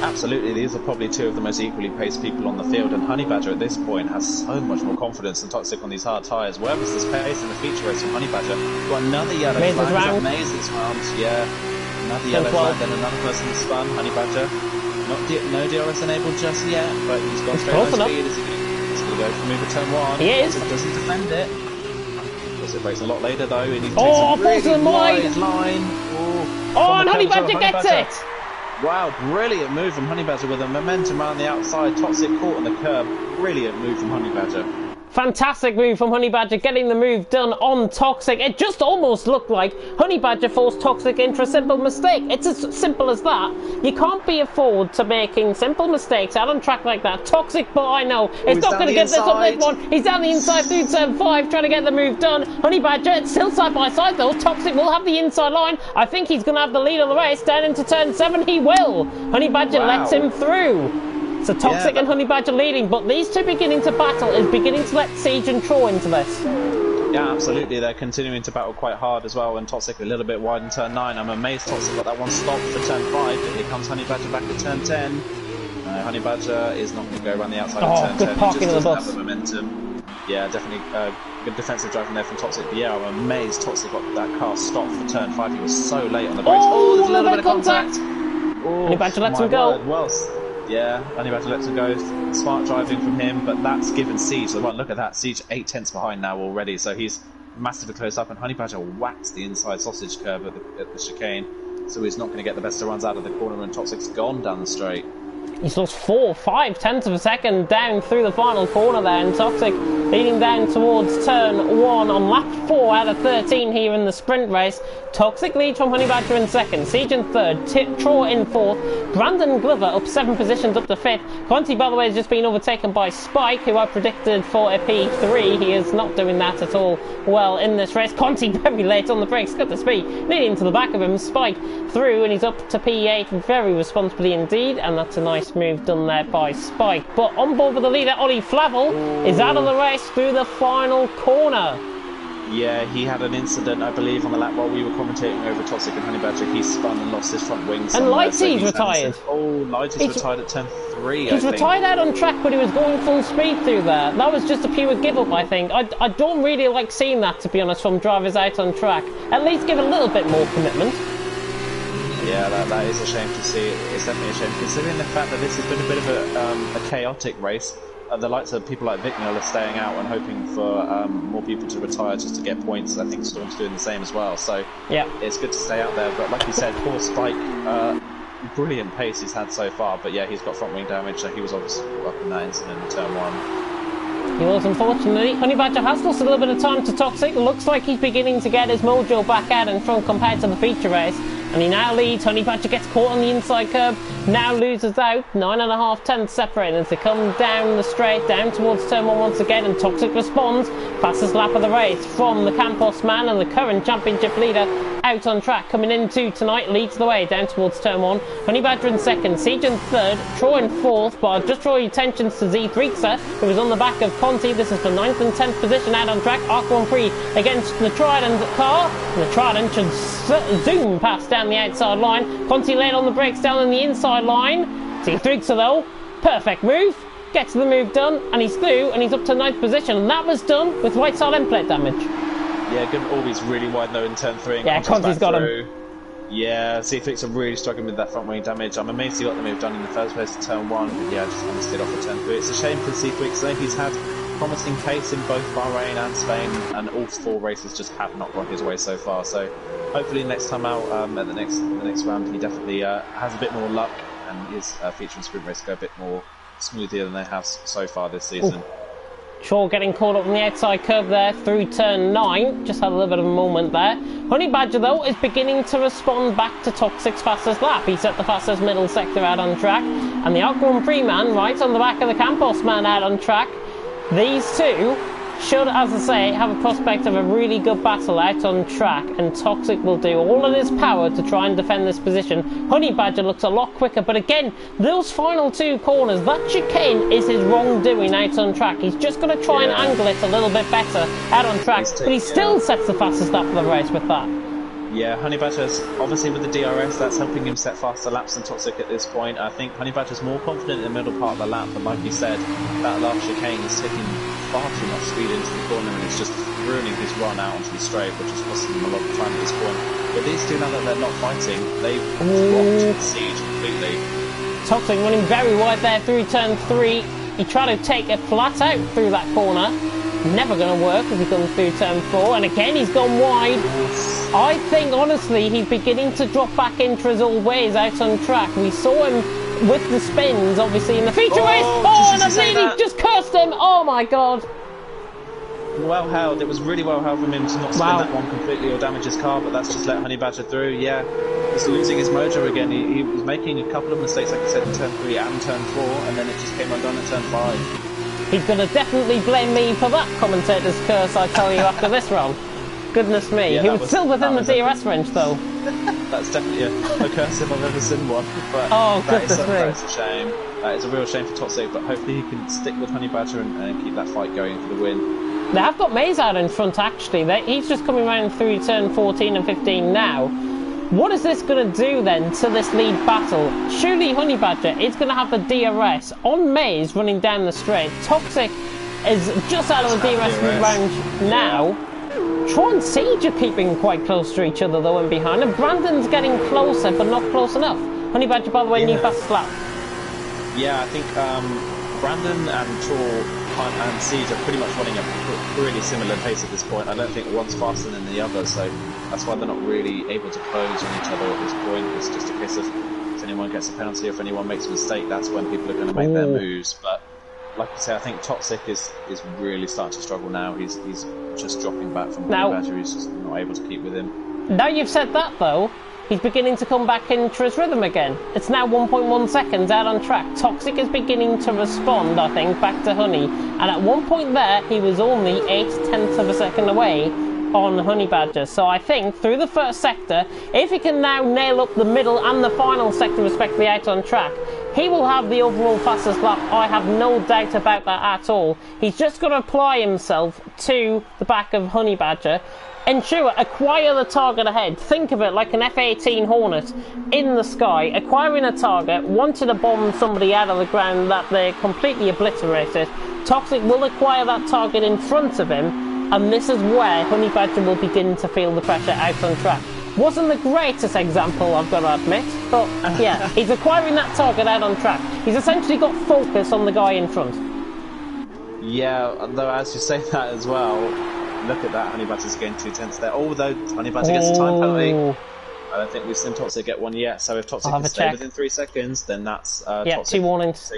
Absolutely, these are probably 2 of the most equally paced people on the field, and Honey Badger at this point has so much more confidence than Toxic on these hard tyres. Where was this pace in the feature race from Honey Badger? Got another yellow flag. Mazes round, yeah. Another yellow flag, then another person spun. Honey Badger. No DRS enabled just yet, but he's gone straight on speed. Is he going to go for move at turn 1? He is. Doesn't defend it. Does it breaks a lot later though, and he takes a really wide line. And Honey Badger gets it! Wow, brilliant move from Honey Badger with a momentum around the outside. Toxic caught on the curb. Brilliant move from Honey Badger. Fantastic move from Honey Badger, getting the move done on Toxic. It just almost looked like Honey Badger forced Toxic into a simple mistake. It's as simple as that. You can't be afford to making simple mistakes out on track like that. Toxic, but I know it's not going to get this up this one. He's down the inside through turn 5, trying to get the move done. Honey Badger, it's still side by side though. Toxic will have the inside line. I think he's going to have the lead of the race down into turn 7. He will. Honey Badger lets him through. So Toxic and Honey Badger leading, but these two beginning to battle is beginning to let Siege and Troy into this. Yeah, absolutely. They're continuing to battle quite hard as well, and Toxic a little bit wide in turn 9. I'm amazed Toxic got that one stopped for turn 5, but here comes Honey Badger back at turn 10. Honey Badger is not going to go around the outside of turn 10. Good parking of the bus. Have the momentum. Yeah, definitely good defensive driving there from Toxic. But yeah, I'm amazed Toxic got that car stopped for turn 5. He was so late on the brakes. Oh, there's a little bit of contact. Honey Badger lets him go. Well, yeah, Honey Badger lets him go. Smart driving from him, but that's given Siege the run. Look at that, Siege 8 tenths behind now already, so he's massively close up, and Honey Badger whacks the inside sausage curve at the chicane, so he's not going to get the best of runs out of the corner, and Toxic's gone down the straight. He's lost 4-5 tenths of a second down through the final corner there, and Toxic leading down towards turn 1 on lap 4 out of 13 here in the sprint race. Toxic leads from Honey Badger in second, Siege in third, Troy in fourth, Brandon Glover up 7 positions up to fifth. Conti, by the way, has just been overtaken by Spike, who I predicted for a P3. He is not doing that at all well in this race. Conti very late on the brakes, got the speed, leading to the back of him. Spike through, and he's up to P8 very responsibly indeed, and that's a nice move done there by Spike. But on board with the leader, Ollie Flavel is out of the race through the final corner. Yeah, he had an incident, I believe, on the lap while we were commentating over Toxic and Honey Badger. He spun and lost his front wing. And Lighty's retired. Lighty's retired at turn 3, He's retired out on track, but he was going full speed through there. That was just a pure give-up, I think. I don't really like seeing that, to be honest, from drivers out on track. At least give a little bit more commitment. Yeah, that is a shame to see. It's definitely a shame, considering the fact that this has been a bit of a chaotic race. The likes of people like Vicknell are staying out and hoping for more people to retire just to get points. I think Storm's doing the same as well. So yeah, it's good to stay out there. But like you said, poor Spike, brilliant pace he's had so far. But yeah, he's got front wing damage, so he was obviously up in that incident in turn 1. He was, unfortunately. Honey Badger has lost a little bit of time to Toxic. Looks like he's beginning to get his mojo back out in front compared to the feature race. And he now leads. Honey Badger gets caught on the inside curb, now loses out. 9.5 tenths separated as they come down the straight, down towards turn 1 once again, and Toxic responds. Fastest lap of the race from the Campos man and the current championship leader out on track. Coming into tonight, leads the way down towards turn 1. Honey Badger in second, Siege in third, Troy in fourth, but I'll just draw your attention to Z Threekser, who is on the back of Conti. This is for 9th and 10th position out on track. Arc 1-3 against the Trident car. And the Trident should zoom past down the outside line. Conti laid on the brakes down on the inside line. Z Threekser though, perfect move, gets the move done, and he's through, and he's up to 9th position, and that was done with right side end plate damage. Yeah, good. Always really wide though in turn 3. Yeah, Conti's got him. Yeah, Z-Fix are really struggling with that front wing damage. I'm amazed he got the move done in the first place at turn 1, but yeah, just understood off at turn 3. It's a shame for Z-Fix though. He's had promising pace in both Bahrain and Spain, and all 4 races just have not gone his way so far. So hopefully next time out, at the next round, he definitely has a bit more luck, and his feature and sprint race go a bit more smoother than they have so far this season. Ooh. Shaw getting caught up on the outside curve there through turn 9. Just had a little bit of a moment there. Honey Badger, though, is beginning to respond back to Toxic's fastest lap. He set the fastest middle sector out on track. And the Arc 1-3 man, right on the back of the Campos man out on track. These two should, as I say, have a prospect of a really good battle out on track, and Toxic will do all in his power to try and defend this position. Honey Badger looks a lot quicker, but again, those final 2 corners, that chicane is his wrongdoing out on track. He's just going to try and angle it a little bit better out on track, but he still sets the fastest lap of the race with that. Yeah, Honey Badger's obviously with the DRS, that's helping him set faster laps than Toxic at this point. I think Honey Badger's more confident in the middle part of the lap, but like you said, that last chicane is taking far too much speed into the corner, and it's just ruining his run out onto the straight, which is costing him a lot of time at this point. But these two, now that they're not fighting, they've dropped Siege completely. Toxic running very wide there through turn 3. He tried to take it flat out through that corner. Never going to work as he comes through turn 4, and again he's gone wide. I think honestly he's beginning to drop back into his old ways out on track. We saw him with the spins obviously in the feature race. And I've nearly just cursed him. Oh my god. Well held. It was really well held from him to not spin that one completely or damage his car, but that's just let Honey Badger through. Yeah, he's losing his mojo again. He was making a couple of mistakes, like I said, in turn 3 and turn 4, and then it just came undone in turn 5. He's going to definitely blame me for that commentator's curse, I tell you, after this run. Goodness me. Yeah, he was still within the DRS range, though. That's definitely a curse if I've ever seen one. But that is a shame. That is a real shame for Toxic, but hopefully he can stick with Honey Badger and keep that fight going for the win. They have got Maze out in front, actually. He's just coming around through turn 14 and 15 now. What is this going to do then to this lead battle? Surely Honey Badger is going to have the DRS on Maze running down the straight. Toxic is just out of the DRS range now. Tro and Siege are keeping quite close to each other though and behind, and Brandon's getting closer but not close enough. Honey Badger, by the way, new fastest lap. Yeah, I think Brandon and Tro and Siege are pretty much running a really similar pace at this point. I don't think one's faster than the other, so that's why they're not really able to close on each other at this point. It's just a case of if anyone gets a penalty or if anyone makes a mistake, that's when people are going to make their moves. But like I say, I think Toxic is really starting to struggle now. He's just dropping back from Honey Badger. He's just not able to keep with him. Now you've said that though, he's beginning to come back into his rhythm again. It's now 1.1 seconds out on track. Toxic is beginning to respond, I think, back to Honey. And at one point there, he was only 0.8 of a second away on Honey Badger. So I think through the first sector, if he can now nail up the middle and the final sector respectively out on track, he will have the overall fastest lap. I have no doubt about that at all. He's just got to apply himself to the back of Honey Badger. Ensure, acquire the target ahead. Think of it like an F-18 Hornet in the sky, acquiring a target, wanting to bomb somebody out of the ground that they're completely obliterated. Toxic will acquire that target in front of him, and this is where Honey Badger will begin to feel the pressure out on track. Wasn't the greatest example, I've got to admit, but yeah, he's acquiring that target out on track. He's essentially got focus on the guy in front. Yeah, though as you say that as well, look at that, Honey Badger's getting 2/10 there. Although Honey Badger gets a time penalty, I don't think we've seen Toxic get one yet. So if Toxic can stay within 3 seconds, then that's Toxic. 2 warnings.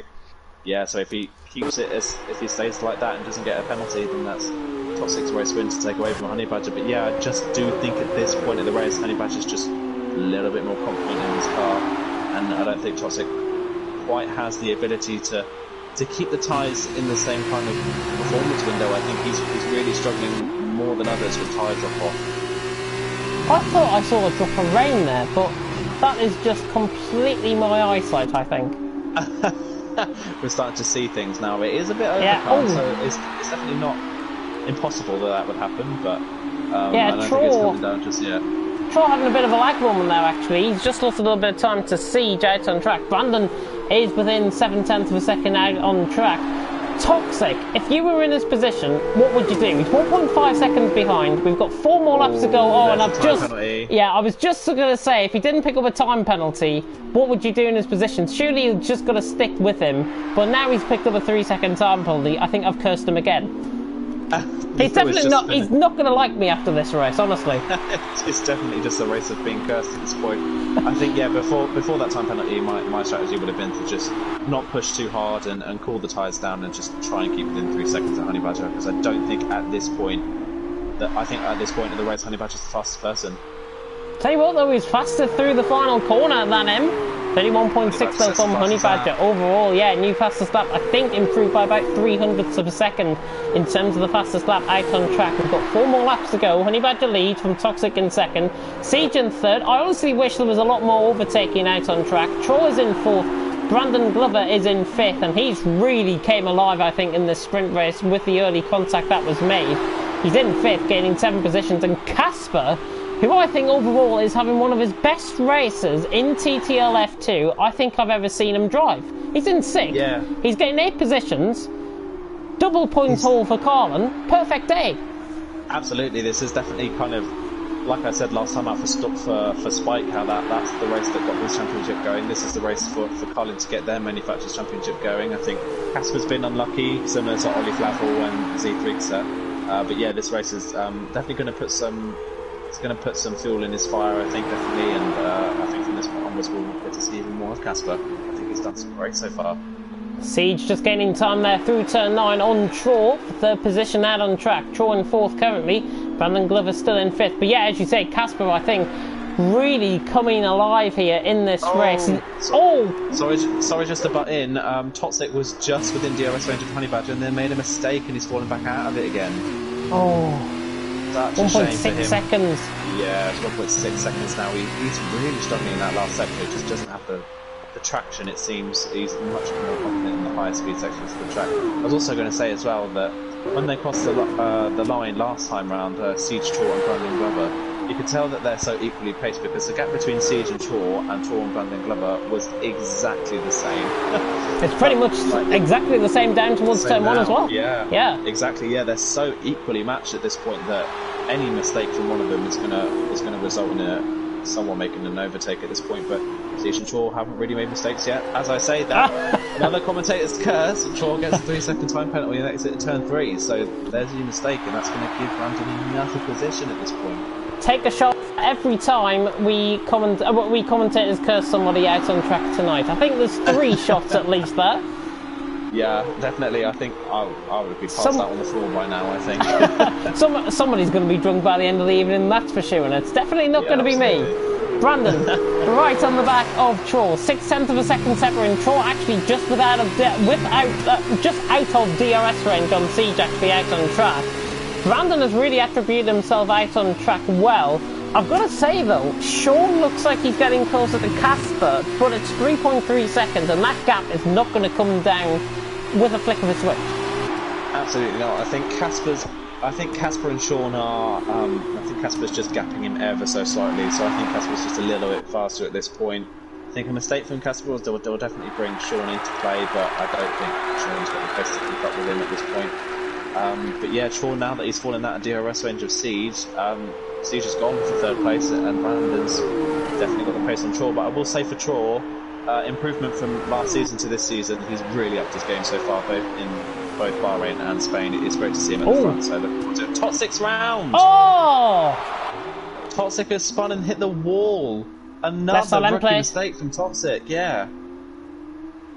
Yeah, so if he keeps it, if he stays like that and doesn't get a penalty, then that's Toxic's race win to take away from Honey Badger. But yeah, I just do think at this point of the race, Honey Badger's just a little bit more confident in his car, and I don't think Toxic quite has the ability to keep the tyres in the same kind of performance window. I think he's really struggling more than others with tyre drop off. I thought I saw a drop of rain there, but that is just completely my eyesight, I think. We're starting to see things now. It is a bit overcast, so it's definitely not impossible that would happen, but I don't think it's coming down just yet. Tro having a bit of a lag moment there, actually. He's just lost a little bit of time to Siege out on track. Brandon is within 0.7 of a second out on track. Toxic, if you were in his position, what would you do? He's 1.5 seconds behind. We've got 4 more laps to go. Oh, and I was just going to say, if he didn't pick up a time penalty, what would you do in his position? Surely you've just got to stick with him. But now he's picked up a 3-second time penalty. I think I've cursed him again. He's definitely not. He's not going to like me after this race, honestly. It's definitely just a race of being cursed at this point. I think, yeah, before that time penalty, my strategy would have been to just not push too hard and cool the tyres down and just try and keep within 3 seconds of Honey Badger, because I don't think at this point of the race, Honey Badger's the fastest person. Tell you what though, he's faster through the final corner than him. 31.6 though from Honey Badger. Overall, yeah, new fastest lap, I think improved by about 0.03 of a second in terms of the fastest lap out on track. We've got 4 more laps to go. Honey Badger leads from Toxic in second, Siege in third. I honestly wish there was a lot more overtaking out on track. Tro is in fourth, Brandon Glover is in fifth, and he's really came alive, I think, in this sprint race with the early contact that was made. He's in fifth, gaining 7 positions, and Casper, who I think overall is having one of his best races in TTL F2 I think I've ever seen him drive. He's in 6th. Yeah. He's getting 8 positions, double points haul for Carlin, perfect day. Absolutely, this is definitely kind of, like I said last time out for Spike, how that's the race that got his championship going. This is the race for Carlin to get their manufacturers championship going. I think Casper's been unlucky, similar to Ollie Flavel and Z3. But yeah, this race is definitely going to put some... It's going to put some fuel in his fire, I think, definitely, and I think from this point onwards we'll get to see even more of Casper. I think he's done some great so far. Siege just gaining time there through turn 9 on Tro, third position out on track. Tro in 4th currently, Brandon Glover still in 5th. But yeah, as you say, Casper, I think, really coming alive here in this race. Sorry, just to butt in. Toxic was just within DRS range of Honey Badger and then made a mistake and he's fallen back out of it again. Such a shame for 1.6 him. seconds. Yeah, it's 1.6 seconds now. He's really struggling in that last sector. He just doesn't have the traction, it seems. He's much more confident in the higher speed sections of the track. I was also going to say as well that when they crossed the line last time round, Siege, Tor and Brandon Glover, you could tell that they're so equally paced because the gap between Siege and Tor and Brandon Glover was exactly the same. It's pretty much exactly the same down towards turn 1 as well. Yeah, exactly. Yeah, they're so equally matched at this point that any mistake from one of them is gonna result in someone making an overtake at this point. But Siege and Tor haven't really made mistakes yet. As I say that, another commentator's curse. Tor gets a 3-second time penalty and exit at turn 3. So there's your mistake, and that's going to give Brandon enough position at this point. Take a shot every time we commentators curse somebody out on track tonight. I think there's 3 shots at least there. Yeah, definitely. I think I would be passed out on the floor by now, I think. Somebody's going to be drunk by the end of the evening, that's for sure, and it's definitely not going to be me. Brandon, right on the back of Troll, 0.6 of a second separating Troll, actually just out of DRS range on Siege, actually out on track. Brandon has really attributed himself out on track well. I've got to say though, Sean looks like he's getting closer to Casper, but it's 3.3 seconds, and that gap is not going to come down with a flick of a switch. Absolutely not. I think Casper and Sean are. I think Casper's just gapping him ever so slightly, so I think Casper's just a little bit faster at this point. I think a mistake from Casper will definitely bring Sean into play, but I don't think Sean's got the pace to keep up with him at this point. But yeah, Sean, now that he's fallen out of DRS range of Siege, Siege has gone for 3rd place, and Brandon's definitely got the pace on Troll. But I will say for Troll, improvement from last season to this season, he's really upped his game so far, both in Bahrain and Spain. It's great to see him at the front. So the top 6 round. Toxic has spun and hit the wall. Another rookie mistake from Toxic. Yeah.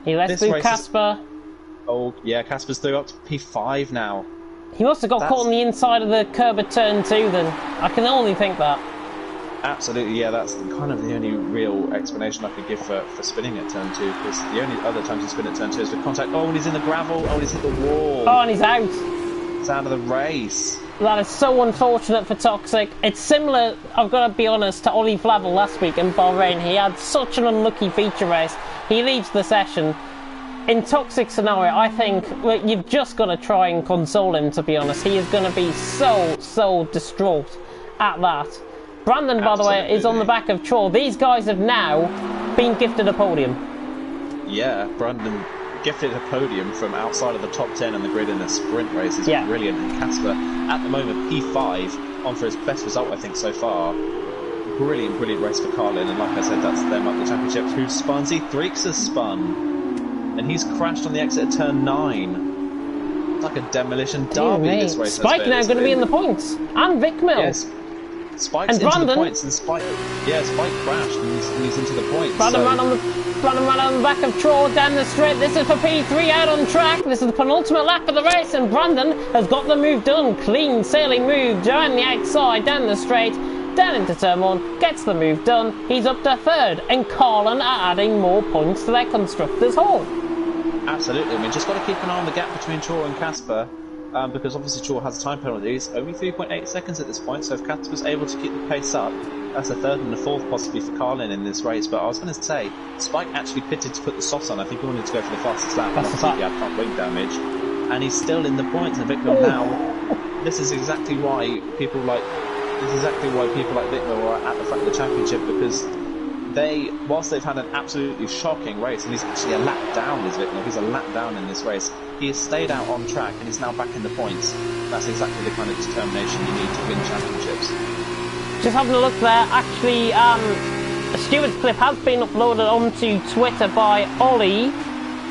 He lets through Casper. Oh yeah, Casper's through up to P5 now. He must have got caught on the inside of the curb at turn 2 then. I can only think that. Absolutely, yeah, that's kind of the only real explanation I could give for spinning at turn 2, because the only other times he spin at turn 2 is with contact. Oh, and he's in the gravel. Oh, and he's hit the wall. Oh, and he's out. He's out of the race. That is so unfortunate for Toxic. It's similar, I've got to be honest, to Ollie Flavel last week in Bahrain. He had such an unlucky feature race. He leaves the session. In Toxic scenario, I think you've just got to try and console him, to be honest. He is going to be so distraught at that. Brandon, by the way, is on the back of Troll. These guys have now been gifted a podium. Yeah, Brandon gifted a podium from outside of the top 10 on the grid in a sprint race is brilliant. And Casper, at the moment, P5 on for his best result, I think, so far. Brilliant race for Carlin. And like I said, that's them up the championship. Who spun? Threeks has spun. And he's crashed on the exit at turn 9. It's like a demolition derby this race. Spike now going to be in the points. And Vic Mill. Yes. Spike's and into the points, and Spike crashed, and he's into the points. Brandon ran on the back of Troll down the straight. This is for P3 out on track. This is the penultimate lap of the race, and Brandon has got the move done. Clean sailing move down the outside, down the straight, down into turn 1, gets the move done. He's up to 3rd, and Carlin are adding more points to their constructors' haul. Absolutely. I mean, just got to keep an eye on the gap between Chor and Casper. Because obviously Chor has a time penalty. It's only 3.8 seconds at this point, so if Casper's able to keep the pace up, that's a 3rd and a 4th possibly for Carlin in this race. But I was going to say, Spike actually pitted to put the softs on. I think he wanted to go for the fastest lap, and obviously he had front wing damage. And he's still in the points, and Victor now, this is exactly why people like Victor are at the front of the championship, because whilst they've had an absolutely shocking race, and he's actually a lap down, he's a lap down in this race, he has stayed out on track and he's now back in the points. That's exactly the kind of determination you need to win championships. Just having a look there, actually, Stuart's clip has been uploaded onto Twitter by Ollie.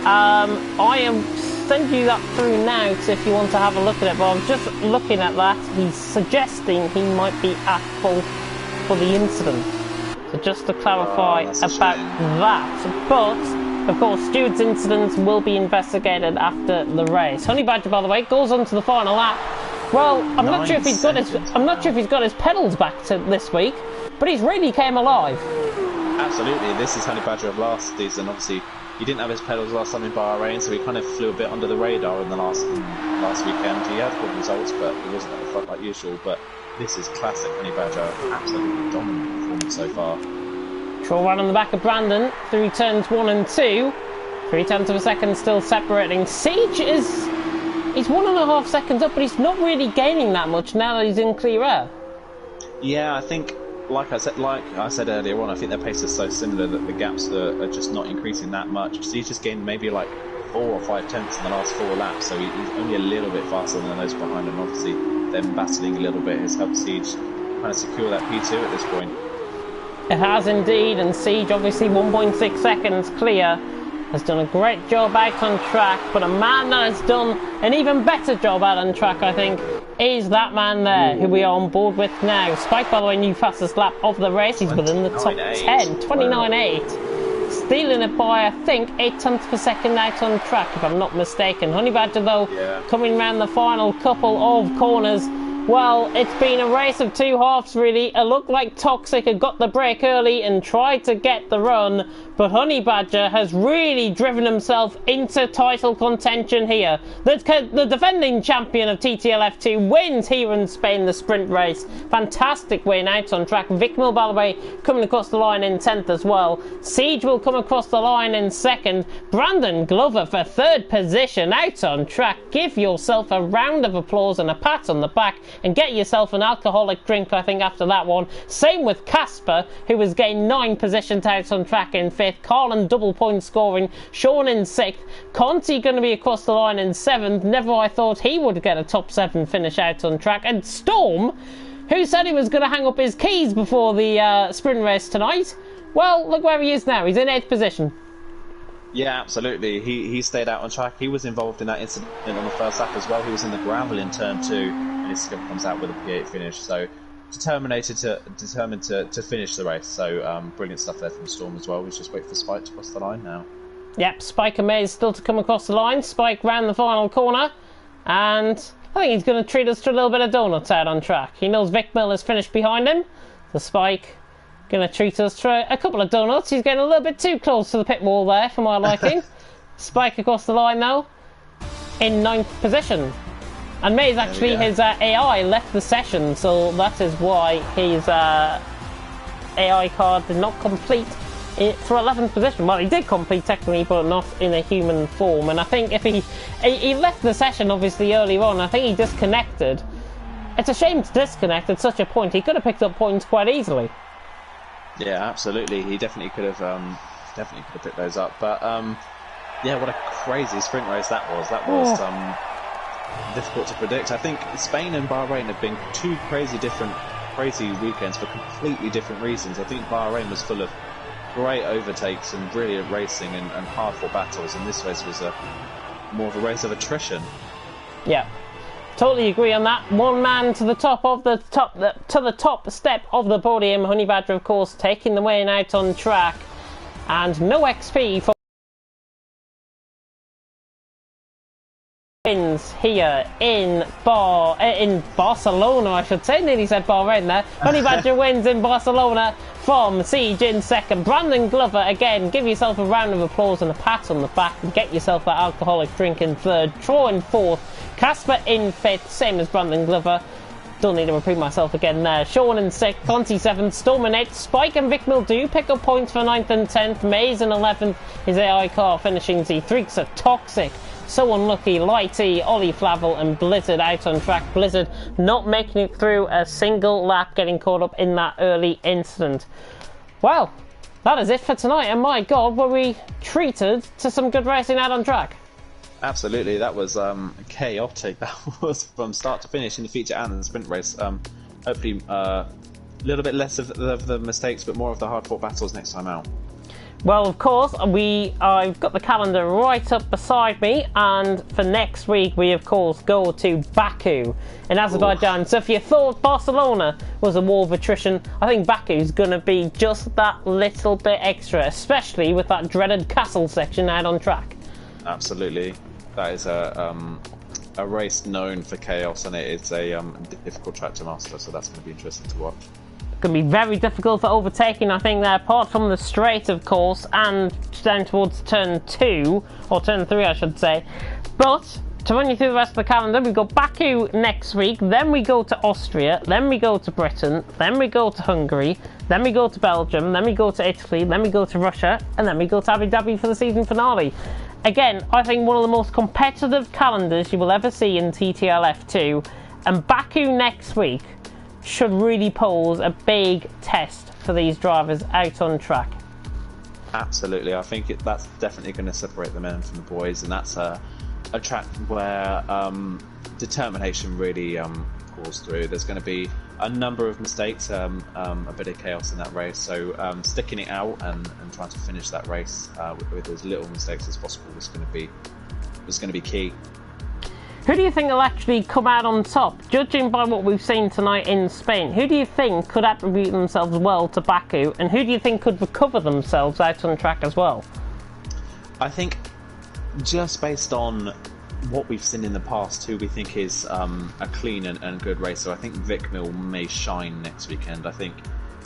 I am sending you that through now if you want to have a look at it, but I'm just looking at that. He's suggesting he might be at fault for the incident. So just to clarify about that. But, of course, Stuart's incident will be investigated after the race. Honey Badger, by the way, goes on to the final lap. Well, I'm not sure if he's got his pedals back to this week, but he's really came alive. Absolutely. This is Honey Badger of last season. Obviously, he didn't have his pedals last time in Bahrain, so he kind of flew a bit under the radar in the last weekend. He had good results, but he wasn't at the front like usual. But this is classic Honey Badger. Absolutely dominant performance so far. Control right on the back of Brandon through turns 1 and 2. 0.3 of a second still separating. Siege he's 1.5 seconds up, but he's not really gaining that much now that he's in clear air. Yeah, I think, like I said earlier on, I think their pace is so similar that the gaps are just not increasing that much. Siege just gained maybe like 4 or 5 tenths in the last 4 laps, so he's only a little bit faster than those behind him. Obviously, them battling a little bit has helped Siege kind of secure that P2 at this point. It has indeed, and Siege obviously 1.6 seconds clear. Has done a great job out on track, but a man that has done an even better job out on track, I think, is that man there, who we are on board with now. Spike, by the way, new fastest lap of the race. He's within the top 10, 29.8. Stealing it by, I think, 8 tenths per second out on track, if I'm not mistaken. Honey Badger, though, coming around the final couple of corners. Well, it's been a race of 2 halves, really. It looked like Toxic had got the break early and tried to get the run, but Honey Badger has really driven himself into title contention here. The defending champion of TTL F2 wins here in Spain the sprint race. Fantastic win out on track. Vic Mill, by the way, coming across the line in 10th as well. Siege will come across the line in 2nd. Brandon Glover for 3rd position out on track. Give yourself a round of applause and a pat on the back, and get yourself an alcoholic drink, I think, after that one. Same with Casper, who has gained 9 positions out on track in 5th. Carlin double point scoring. Sean in 6th. Conti going to be across the line in 7th. Never I thought he would get a top 7 finish out on track. And Storm, who said he was going to hang up his keys before the sprint race tonight. Well, look where he is now. He's in 8th position. Yeah, absolutely. He stayed out on track. He was involved in that incident on the first lap as well. He was in the gravel in turn 2, and he still comes out with a P8 finish. So determined to finish the race. So brilliant stuff there from Storm as well. We just wait for Spike to cross the line now. Yep, Spike and Maze still to come across the line. Spike ran the final corner, and I think he's going to treat us to a little bit of donuts out on track. He knows Vic Mill has finished behind him. So Spike going to treat us to a couple of donuts. He's getting a little bit too close to the pit wall there for my liking. Spike across the line though, in 9th position. And Maze actually, his AI left the session, so that is why his AI card did not complete it for 11th position. Well, he did complete technically, but not in a human form. And I think if he left the session obviously earlier on, I think he disconnected. It's a shame to disconnect at such a point. He could have picked up points quite easily. Yeah, absolutely. He definitely could have picked those up. But yeah, what a crazy sprint race that was. That was difficult to predict. I think Spain and Bahrain have been 2 crazy weekends for completely different reasons. I think Bahrain was full of great overtakes and brilliant racing and hard-fought battles, and this race was more of a race of attrition. Yeah. Totally agree on that. One man to the top step of the podium. Honey Badger, of course, taking the win out on track, and no XP for wins here in Barcelona, I should say. Nearly said Bahrain there. Honey Badger wins in Barcelona from Siege in 2nd. Brandon Glover, again, give yourself a round of applause and a pat on the back, and get yourself that alcoholic drink in 3rd. Troy in 4th. Casper in 5th, same as Brandon Glover. Don't need to repeat myself again there. Sean in 6th, Conti 7th, Storm in 8th. Spike and Vic Mill do pick up points for 9th and 10th. Maze in 11th, his AI car finishing Z3. are Toxic, so unlucky. Lighty, Ollie Flavel and Blizzard out on track. Blizzard not making it through a single lap, getting caught up in that early incident. Well, that is it for tonight, and my god, were we treated to some good racing out on track. Absolutely, that was chaotic. That was from start to finish in the feature and in the sprint race. Hopefully a little bit less of the mistakes, but more of the hard-fought battles next time out. Well, of course, I've got the calendar right up beside me, and for next week we of course go to Baku in Azerbaijan. So if you thought Barcelona was a war of attrition, I think Baku's going to be just that little bit extra, especially with that dreaded castle section out on track. Absolutely. That is a race known for chaos, and it is a difficult track to master, so that's going to be interesting to watch. Going to be very difficult for overtaking, I think, there, apart from the straight, of course, and down towards turn 2, or turn 3, I should say. But To run you through the rest of the calendar, we go Baku next week, then we go to Austria, then we go to Britain, then we go to Hungary, then we go to Belgium, then we go to Italy, then we go to Russia, and then we go to Abu Dhabi for the season finale. Again, I think one of the most competitive calendars you will ever see in TTL F2, and Baku next week should really pose a big test for these drivers out on track. Absolutely, I think that's definitely going to separate the men from the boys, and that's a track where determination really pours through. There's going to be a number of mistakes, a bit of chaos in that race, so sticking it out and trying to finish that race with as little mistakes as possible was going to be key. Who do you think will actually come out on top? Judging by what we've seen tonight in Spain, who do you think could attribute themselves well to Baku, and who do you think could recover themselves out on track as well? I think, just based on what we've seen in the past, who we think is a clean and good racer, I think Vic Mill may shine next weekend. I think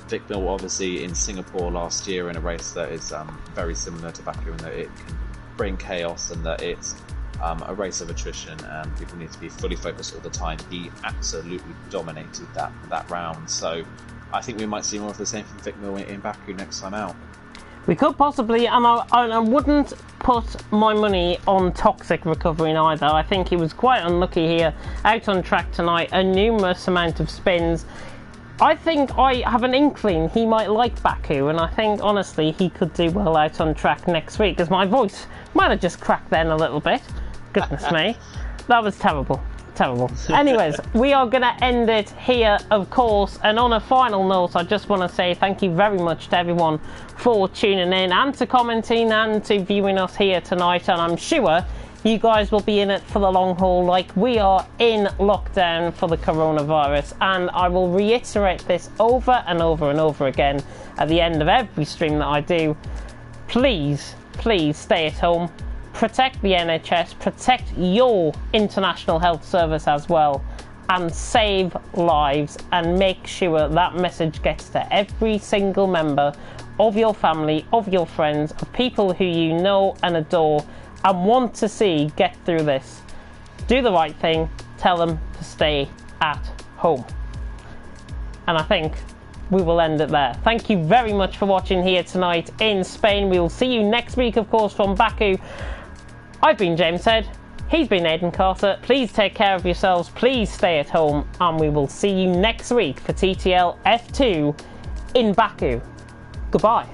Vic Mill, obviously in Singapore last year in a race that is very similar to Baku, and that it can bring chaos, and that it's a race of attrition and people need to be fully focused all the time. He absolutely dominated that round, so I think we might see more of the same from Vic Mill in Baku next time out. We could possibly, and I wouldn't put my money on Toxic recovering either. I think he was quite unlucky here out on track tonight, a numerous amount of spins. I think I have an inkling he might like Baku, and I think honestly he could do well out on track next week, as my voice might have just cracked then a little bit. Goodness me, that was terrible. Anyways, we are going to end it here, of course, and on a final note, I just want to say thank you very much to everyone for tuning in and to commenting and to viewing us here tonight, and I'm sure you guys will be in it for the long haul like we are in lockdown for the coronavirus, and I will reiterate this over and over and over again at the end of every stream that I do. Please stay at home. Protect the NHS, protect your international health service as well, and save lives, and make sure that message gets to every single member of your family, of your friends, of people who you know and adore and want to see get through this. Do the right thing, tell them to stay at home. And I think we will end it there. Thank you very much for watching here tonight in Spain. We will see you next week, of course, from Baku. I've been James Head, he's been Aidan Carter. Please take care of yourselves, please stay at home, and we will see you next week for TTL F2 in Baku. Goodbye.